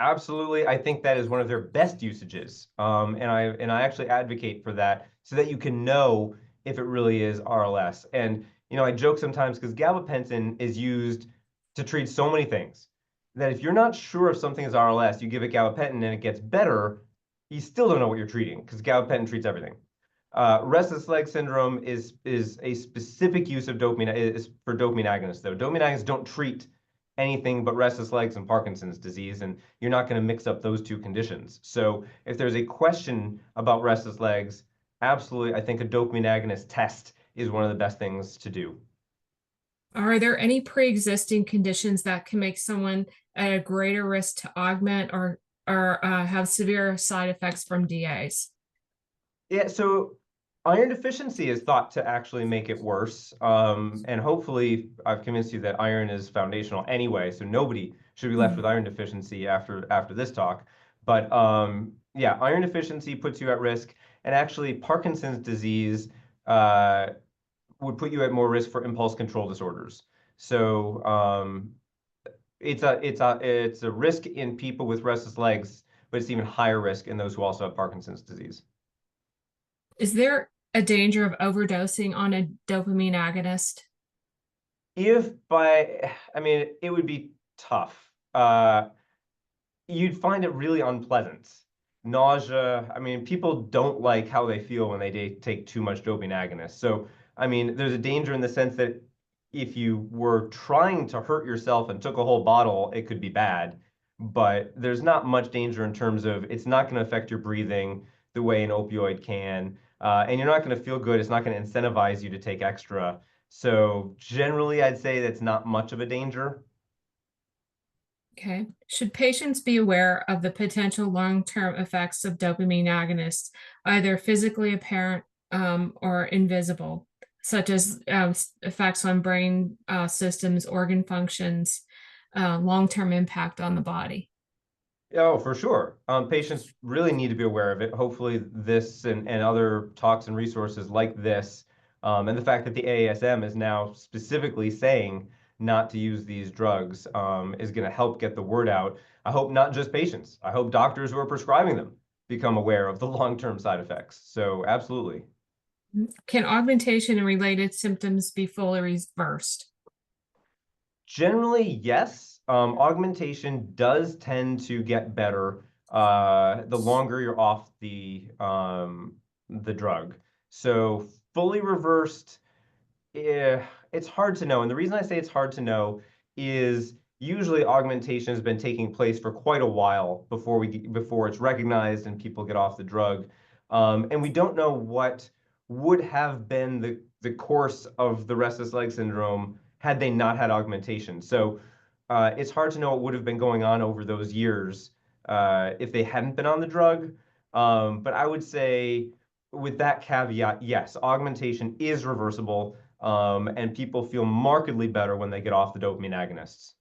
Absolutely, I think that is one of their best usages, and I actually advocate for that so that you can know if it really is RLS. And I joke sometimes because gabapentin is used to treat so many things that if you're not sure if something is RLS, you give it gabapentin and it gets better, you still don't know what you're treating because gabapentin treats everything. Restless leg syndrome is a specific use of dopamine is for dopamine agonists, though. Dopamine agonists don't treat anything but restless legs and Parkinson's disease, and you're not going to mix up those two conditions. So if there's a question about restless legs, absolutely, I think a dopamine agonist test is one of the best things to do. Are there any pre-existing conditions that can make someone at a greater risk to augment or have severe side effects from DAs? Yeah, so iron deficiency is thought to actually make it worse. And hopefully I've convinced you that iron is foundational anyway, so nobody should be left with iron deficiency after this talk. But yeah, iron deficiency puts you at risk, and actually Parkinson's disease would put you at more risk for impulse control disorders. So it's a risk in people with restless legs, but it's even higher risk in those who also have Parkinson's disease. Is there a danger of overdosing on a dopamine agonist? I mean, it would be tough. You'd find it really unpleasant. Nausea, I mean, people don't like how they feel when they take too much dopamine agonist. So, I mean, there's a danger in the sense that if you were trying to hurt yourself and took a whole bottle, it could be bad. But there's not much danger in terms of it's not going to affect your breathing the way an opioid can. And you're not going to feel good. It's not going to incentivize you to take extra. So generally, I'd say that's not much of a danger. Okay. Should patients be aware of the potential long-term effects of dopamine agonists, either physically apparent or invisible, such as effects on brain systems, organ functions, long-term impact on the body? Oh, for sure. Patients really need to be aware of it. Hopefully, this and other talks and resources like this, and the fact that the AASM is now specifically saying not to use these drugs, is going to help get the word out. I hope not just patients. I hope doctors who are prescribing them become aware of the long-term side effects. So, absolutely. Can augmentation and related symptoms be fully reversed? Generally, yes. Augmentation does tend to get better the longer you're off the drug. So fully reversed, it's hard to know. And the reason I say it's hard to know is usually augmentation has been taking place for quite a while before it's recognized and people get off the drug. And we don't know what would have been the course of the restless leg syndrome had they not had augmentation. So it's hard to know what would have been going on over those years if they hadn't been on the drug. But I would say with that caveat, yes, augmentation is reversible, and people feel markedly better when they get off the dopamine agonists.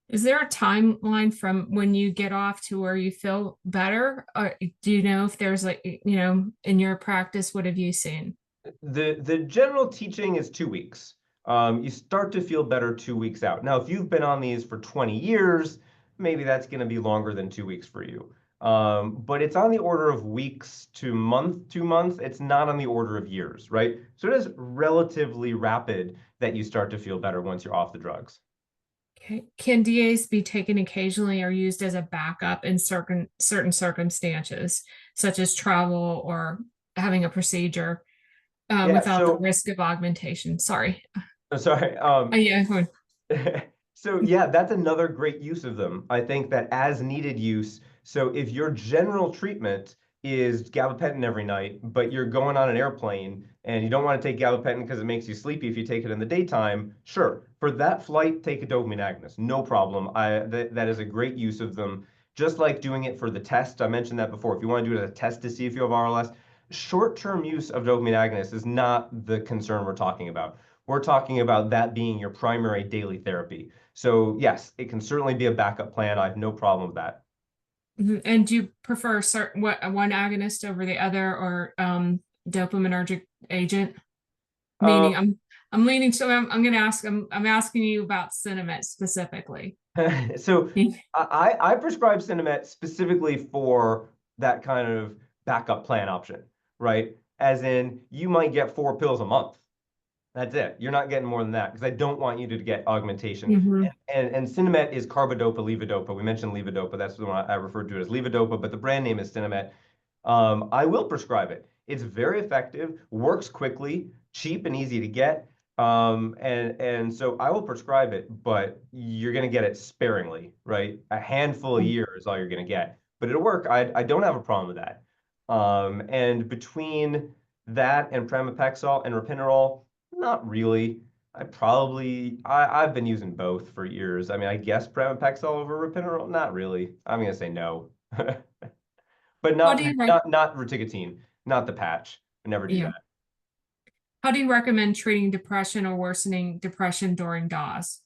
Is there a timeline from when you get off to where you feel better? Or do you know if there's in your practice, what have you seen? The general teaching is 2 weeks. You start to feel better 2 weeks out. Now, if you've been on these for 20 years, maybe that's going to be longer than 2 weeks for you. But it's on the order of weeks to month, 2 months. It's not on the order of years, right? So it is relatively rapid that you start to feel better once you're off the drugs. Okay. Can DAs be taken occasionally or used as a backup in certain circumstances, such as travel or having a procedure Yeah, without the so risk of augmentation? Sorry. sorry. Yeah. So yeah, that's another great use of them. I think that as needed use. So if your general treatment is gabapentin every night, but you're going on an airplane and you don't want to take gabapentin because it makes you sleepy if you take it in the daytime, sure. For that flight, take a dopamine agonist, no problem. That is a great use of them. Just like doing it for the test, I mentioned that before. If you want to do it as a test to see if you have RLS, short-term use of dopamine agonists is not the concern we're talking about. We're talking about that being your primary daily therapy. So yes, it can certainly be a backup plan. I have no problem with that. And do you prefer certain one agonist over the other, or dopaminergic agent? Meaning, Um, I'm leaning. So I'm going to ask. I'm asking you about Cinemet specifically. so I prescribe Cinemet specifically for that kind of backup plan option, right? As in, you might get 4 pills a month. That's it. You're not getting more than that because I don't want you to get augmentation. Mhm. And Cinemet is carbidopa, levodopa. We mentioned levodopa. That's the one I referred to it as levodopa, but the brand name is Cinemet. I will prescribe it. It's very effective, works quickly, cheap and easy to get. And so I will prescribe it, but you're going to get it sparingly, right? A handful a year is all you're going to get, but it'll work. I don't have a problem with that. And between that and pramipexole and ropinirole, not really. I've been using both for years. I mean, I guess pramipexole over ropinirole, not really. I'm going to say no. But How not do you rec not rotigotine, not the patch. I never do Yeah. that. How do you recommend treating depression or worsening depression during DAWs?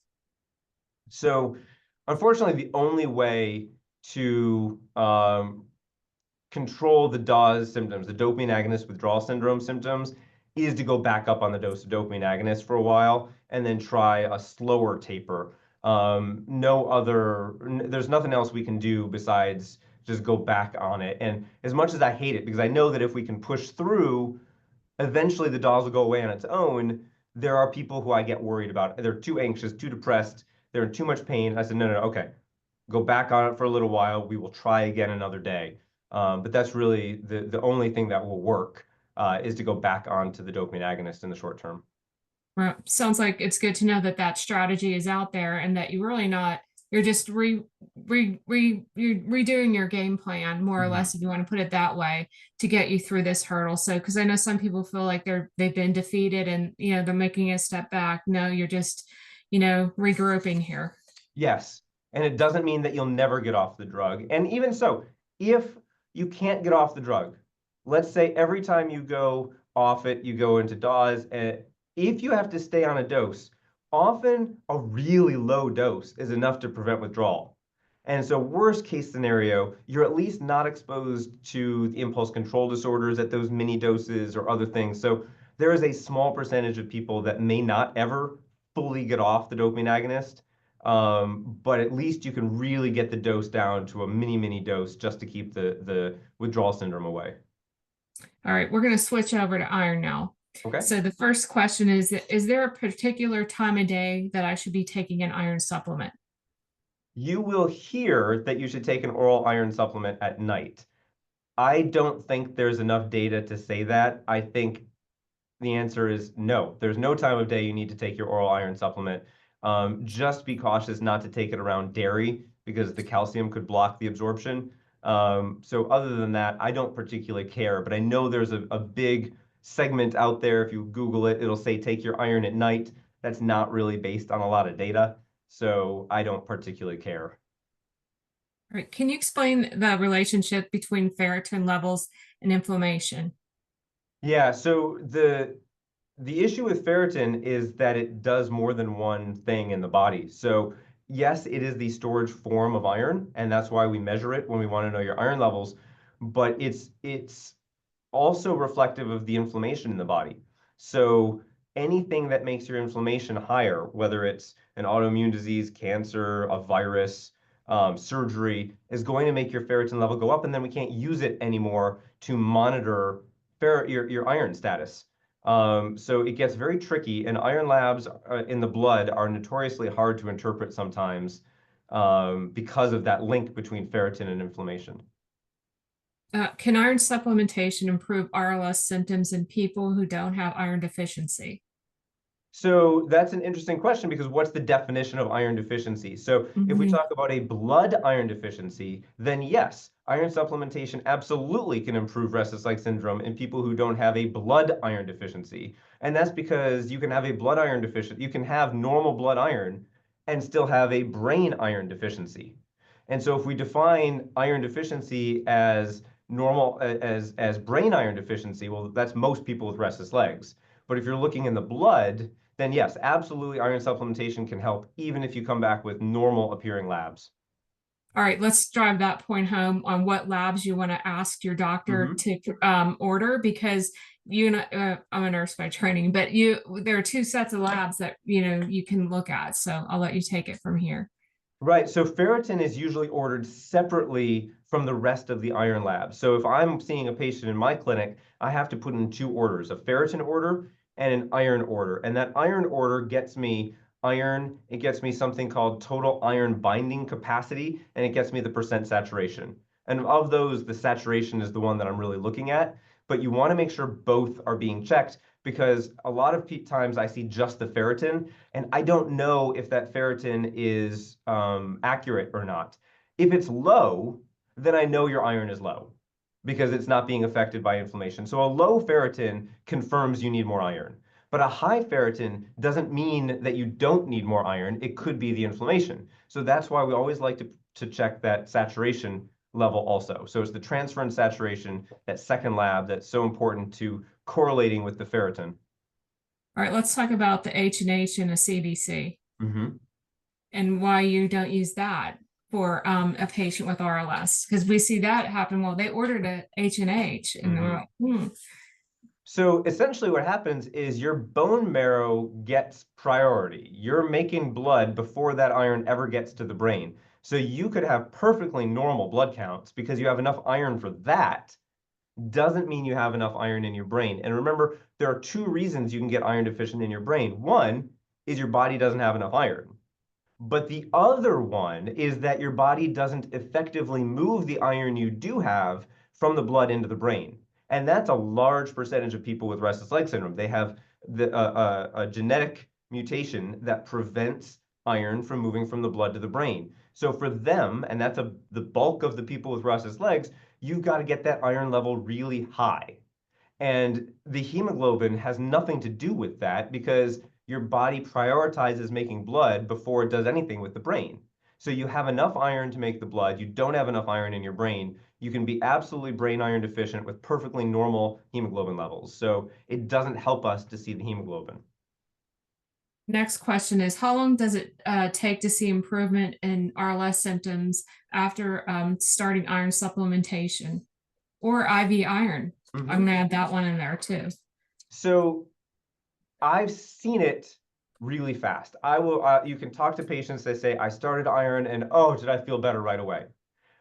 So, unfortunately, the only way to control the DAWS symptoms, the dopamine agonist withdrawal syndrome symptoms, is to go back up on the dose of dopamine agonist for a while and then try a slower taper. There's nothing else we can do besides just go back on it. And as much as I hate it, because I know that if we can push through, eventually the DAWs will go away on its own. There are people who I get worried about. They're too anxious, too depressed, they're in too much pain. I said, no, okay, go back on it for a little while. We will try again another day. But that's really the only thing that will work is to go back onto the dopamine agonist in the short term. Well, sounds like it's good to know that that strategy is out there and that you're really not, you're just you're redoing your game plan, more or Mhm. less, if you want to put it that way, to get you through this hurdle. So, because I know some people feel like they've been defeated and, they're making a step back. No, you're just, regrouping here. Yes. And it doesn't mean that you'll never get off the drug. And even so, if you can't get off the drug, let's say every time you go off it, you go into DAWs, and if you have to stay on a dose, often a really low dose is enough to prevent withdrawal. And so worst case scenario, you're at least not exposed to the impulse control disorders at those mini doses or other things. So there is a small percentage of people that may not ever fully get off the dopamine agonist, but at least you can really get the dose down to a mini dose just to keep the withdrawal syndrome away. All right, we're going to switch over to iron now. Okay. So the first question is there a particular time of day that I should be taking an iron supplement? You will hear that you should take an oral iron supplement at night. I don't think there's enough data to say that. I think the answer is no. There's no time of day you need to take your oral iron supplement. Just be cautious not to take it around dairy because the calcium could block the absorption. So other than that, I don't particularly care, but I know there's a big segment out there. If you Google it, it'll say take your iron at night. That's not really based on a lot of data. So I don't particularly care. All right, can you explain the relationship between ferritin levels and inflammation? Yeah, so the issue with ferritin is that it does more than one thing in the body. So yes, it is the storage form of iron, and that's why we measure it when we want to know your iron levels, but it's also reflective of the inflammation in the body. So anything that makes your inflammation higher, whether it's an autoimmune disease, cancer, a virus, surgery, is going to make your ferritin level go up, and then we can't use it anymore to monitor your iron status. So it gets very tricky, and iron labs in the blood are notoriously hard to interpret sometimes because of that link between ferritin and inflammation. Can iron supplementation improve RLS symptoms in people who don't have iron deficiency? So that's an interesting question because what's the definition of iron deficiency? So if we Mhm. talk about a blood iron deficiency, then yes, iron supplementation absolutely can improve restless leg syndrome in people who don't have a blood iron deficiency. And that's because you can have a blood iron deficiency, you can have normal blood iron and still have a brain iron deficiency. And so if we define iron deficiency as normal as brain iron deficiency, well, that's most people with restless legs. But if you're looking in the blood, then yes, absolutely iron supplementation can help even if you come back with normal appearing labs. All right, let's drive that point home on what labs you want to ask your doctor to order, because I'm a nurse by training, but there are two sets of labs that you can look at. So I'll let you take it from here. Right, so ferritin is usually ordered separately from the rest of the iron labs. So if I'm seeing a patient in my clinic, I have to put in two orders, a ferritin order and an iron order. And that iron order gets me iron, it gets me something called total iron binding capacity, and it gets me the percent saturation. And of those, the saturation is the one that I'm really looking at. But you want to make sure both are being checked, because a lot of times I see just the ferritin, and I don't know if that ferritin is accurate or not. If it's low, then I know your iron is low because it's not being affected by inflammation. So a low ferritin confirms you need more iron. But a high ferritin doesn't mean that you don't need more iron. It could be the inflammation. So that's why we always like to check that saturation level also. So it's the transferrin saturation, that second lab, that's so important to correlating with the ferritin. All right, let's talk about the H&H and a CBC and why you don't use that for a patient with RLS, because we see that happen. Well, they ordered a H&H and they're like, So essentially what happens is your bone marrow gets priority. You're making blood before that iron ever gets to the brain. So you could have perfectly normal blood counts because you have enough iron for that. Doesn't mean you have enough iron in your brain. And remember, there are two reasons you can get iron deficient in your brain. One is your body doesn't have enough iron. But the other one is that your body doesn't effectively move the iron you do have from the blood into the brain. And that's a large percentage of people with restless leg syndrome. They have a genetic mutation that prevents iron from moving from the blood to the brain. So for them, and that's the bulk of the people with restless legs, you've got to get that iron level really high. And the hemoglobin has nothing to do with that because your body prioritizes making blood before it does anything with the brain. So you have enough iron to make the blood. You don't have enough iron in your brain. You can be absolutely brain iron deficient with perfectly normal hemoglobin levels. So it doesn't help us to see the hemoglobin. Next question is, how long does it take to see improvement in RLS symptoms after starting iron supplementation or IV iron? I'm going to add that one in there too. So I've seen it really fast. You can talk to patients, they say, I started iron and oh, did I feel better right away?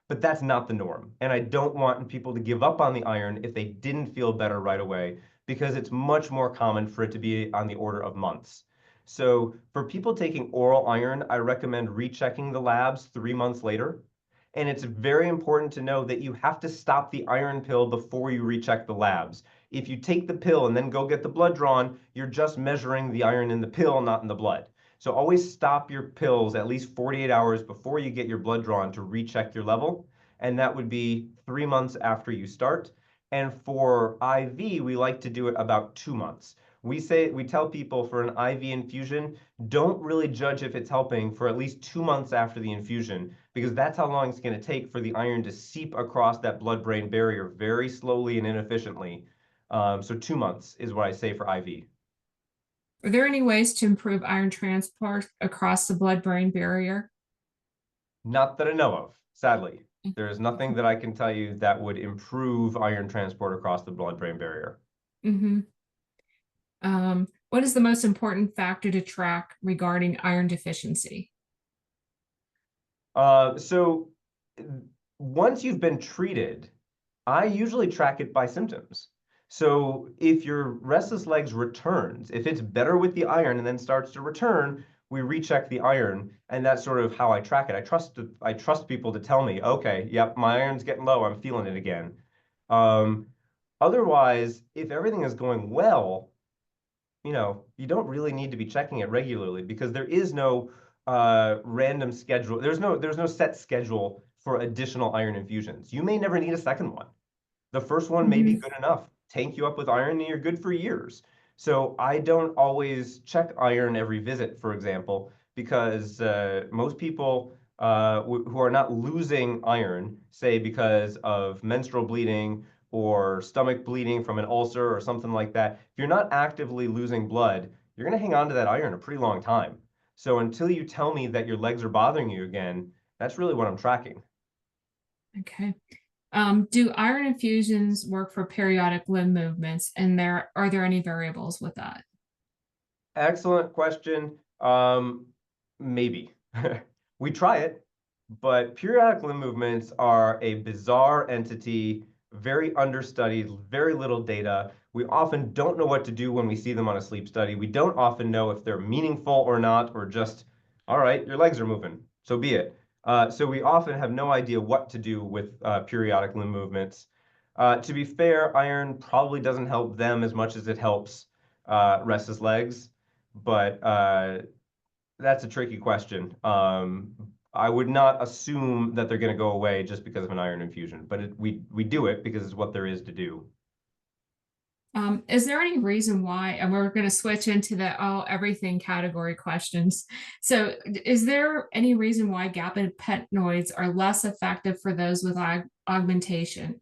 But that's not the norm. And I don't want people to give up on the iron if they didn't feel better right away, because it's much more common for it to be on the order of months. So for people taking oral iron, I recommend rechecking the labs 3 months later. And it's very important to know that you have to stop the iron pill before you recheck the labs. If you take the pill and then go get the blood drawn, you're just measuring the iron in the pill, not in the blood. So always stop your pills at least 48 hours before you get your blood drawn to recheck your level. And that would be 3 months after you start. And for IV, we like to do it about 2 months. We tell people for an IV infusion, don't really judge if it's helping for at least 2 months after the infusion, because that's how long it's going to take for the iron to seep across that blood-brain barrier very slowly and inefficiently. So 2 months is what I say for IV. Are there any ways to improve iron transport across the blood-brain barrier? Not that I know of, sadly. There is nothing that I can tell you that would improve iron transport across the blood-brain barrier. What is the most important factor to track regarding iron deficiency? So once you've been treated, I usually track it by symptoms. So if your restless legs returns, if it's better with the iron and then starts to return, we recheck the iron, and that's sort of how I track it. I trust people to tell me, okay, yep, my iron's getting low, I'm feeling it again. Otherwise, if everything is going well, you don't really need to be checking it regularly because there is no random schedule. There's no set schedule for additional iron infusions. You may never need a second one. The first one may be Mhm. good enough, tank you up with iron, and you're good for years. So I don't always check iron every visit, for example, because most people who are not losing iron, say because of menstrual bleeding or stomach bleeding from an ulcer or something like that, if you're not actively losing blood, you're going to hang on to that iron a pretty long time. So until you tell me that your legs are bothering you again, that's really what I'm tracking. Okay. Do iron infusions work for periodic limb movements, and are there any variables with that? Excellent question. Maybe. We try it, but periodic limb movements are a bizarre entity, very understudied, very little data. We often don't know what to do when we see them on a sleep study. We don't often know if they're meaningful or not, or just, all right, your legs are moving, so be it. So we often have no idea what to do with periodic limb movements. To be fair, iron probably doesn't help them as much as it helps restless legs, but that's a tricky question. I would not assume that they're going to go away just because of an iron infusion, but we do it because it's what there is to do. Is there any reason why, and we're going to switch into the everything category questions. So is there any reason why gabapentinoids are less effective for those with augmentation?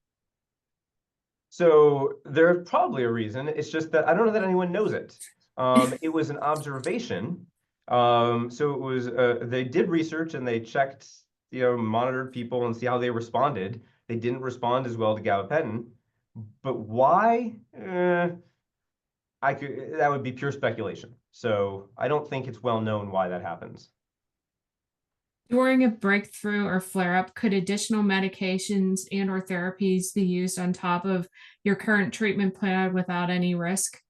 So there's probably a reason. It's just that I don't know that anyone knows it. It was an observation. So it was they did research and they checked, monitored people and see how they responded. They didn't respond as well to gabapentin, but why? That would be pure speculation. So I don't think it's well known why that happens. During a breakthrough or flare-up, could additional medications and or therapies be used on top of your current treatment plan without any risk?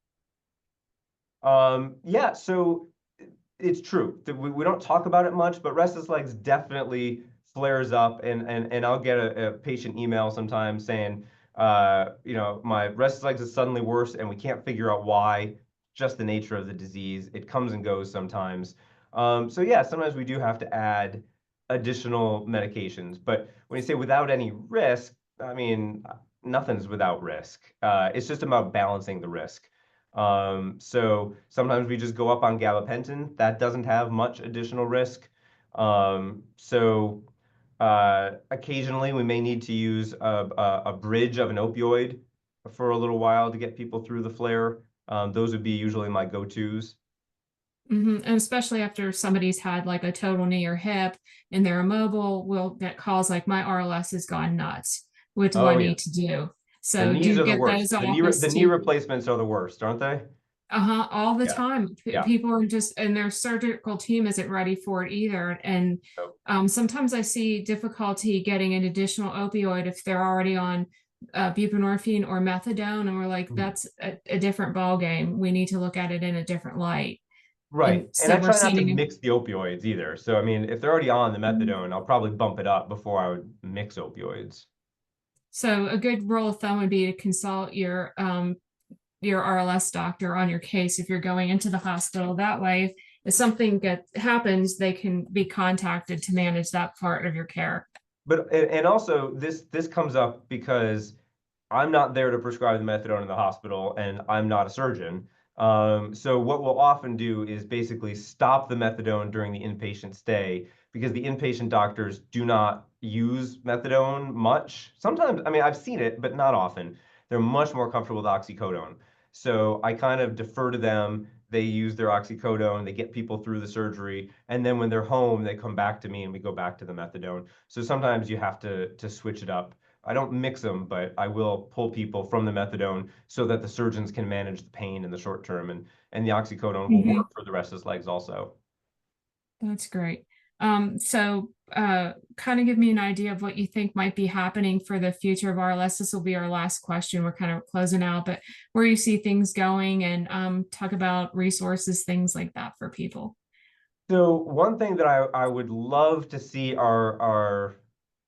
Yeah, so it's true that we don't talk about it much, but restless legs definitely flares up, and I'll get a patient email sometimes saying, my restless legs is suddenly worse, and we can't figure out why. Just the nature of the disease. It comes and goes sometimes. So yeah, sometimes we do have to add additional medications. But when you say without any risk, I mean, nothing's without risk. It's just about balancing the risk. So sometimes we just go up on gabapentin. That doesn't have much additional risk. So occasionally we may need to use a bridge of an opioid for a little while to get people through the flare. Those would be usually my go-tos. And especially after somebody's had like a total knee or hip and they're immobile, will get calls like my RLS has gone nuts. What do I Oh yeah, need to do? the So do knees you are the get worst. those The offers knee too? replacements are the worst, aren't they? All the Yeah, time. yeah. People are just, and their surgical team isn't ready for it either. And So, sometimes I see difficulty getting an additional opioid if they're already on buprenorphine or methadone, and we're like, mhm. that's a different ball game. We need to look at it in a different light. Right. And And so I we're try not to seeing. mix the opioids either. So, I mean, if they're already on the methadone, I'll probably bump it up before I would mix opioids. So a good rule of thumb would be to consult your RLS doctor on your case if you're going into the hospital. That way, if something happens, they can be contacted to manage that part of your care. But and also this comes up because I'm not there to prescribe the methadone in the hospital, and I'm not a surgeon. So what we'll often do is basically stop the methadone during the inpatient stay because the inpatient doctors do not use methadone much. Sometimes, I mean, I've seen it, but not often. They're much more comfortable with oxycodone. So I kind of defer to them. They use their oxycodone, they get people through the surgery, and then when they're home, they come back to me and we go back to the methadone. So sometimes you have to switch it up. I don't mix them, but I will pull people from the methadone so that the surgeons can manage the pain in the short term, and the oxycodone will Mhm. work for the restless legs also. That's great. So kind of give me an idea of what you think might be happening for the future of RLS. This will be our last question. We're kind of closing out, but where you see things going, and talk about resources, things like that for people. So one thing that I would love to see our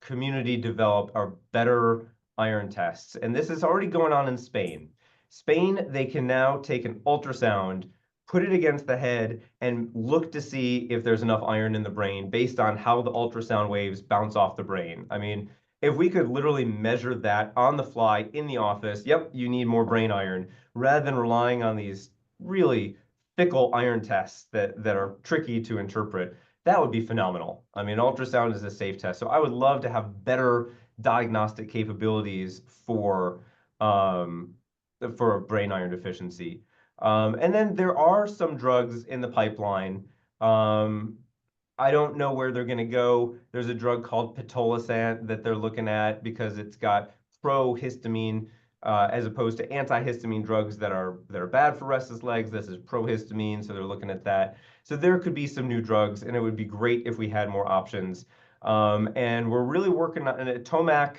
community develop are better iron tests. And this is already going on in Spain. Spain, they can now take an ultrasound put it against the head and look to see if there's enough iron in the brain based on how the ultrasound waves bounce off the brain. I mean, if we could literally measure that on the fly in the office, yep, you need more brain iron, rather than relying on these really fickle iron tests that are tricky to interpret, that would be phenomenal. I mean, ultrasound is a safe test. So I would love to have better diagnostic capabilities for brain iron deficiency. And then there are some drugs in the pipeline. I don't know where they're going to go. There's a drug called pitolisant that they're looking at because it's got prohistamine as opposed to antihistamine drugs that are bad for restless legs. This is prohistamine, so they're looking at that. So there could be some new drugs, and it would be great if we had more options. And we're really working on, and TOMAC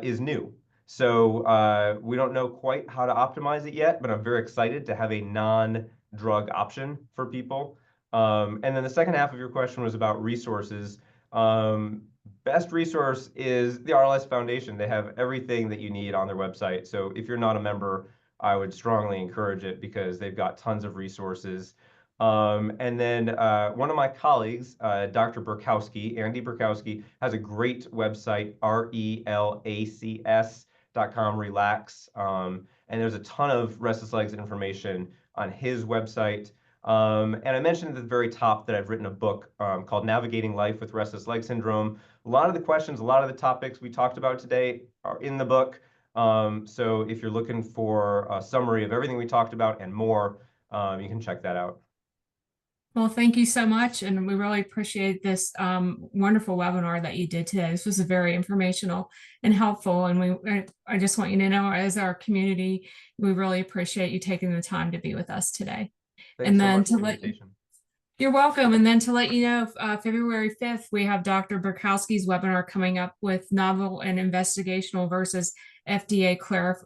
is new. So we don't know quite how to optimize it yet, but I'm very excited to have a non-drug option for people. And then the second half of your question was about resources. Best resource is the RLS Foundation. They have everything that you need on their website. So if you're not a member, I would strongly encourage it because they've got tons of resources. And then one of my colleagues, Dr. Burkowski, Andy Burkowski, has a great website, relacs.com, relax. And there's a ton of restless legs information on his website. And I mentioned at the very top that I've written a book called Navigating Life with Restless Leg Syndrome. A lot of the questions, a lot of the topics we talked about today are in the book. So if you're looking for a summary of everything we talked about and more, you can check that out. Well, thank you so much. And we really appreciate this wonderful webinar that you did today. This was very informational and helpful. And I just want you to know, as our community, we really appreciate you taking the time to be with us today. Thanks And so then much to for the let invitation. You're welcome. And then to let you know, February 5th, we have Dr. Burkowski's webinar coming up with novel and investigational versus FDA cleared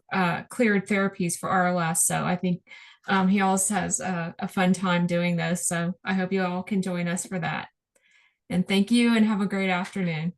therapies for RLS. So I think he always has a fun time doing this. So I hope you all can join us for that. And thank you and have a great afternoon.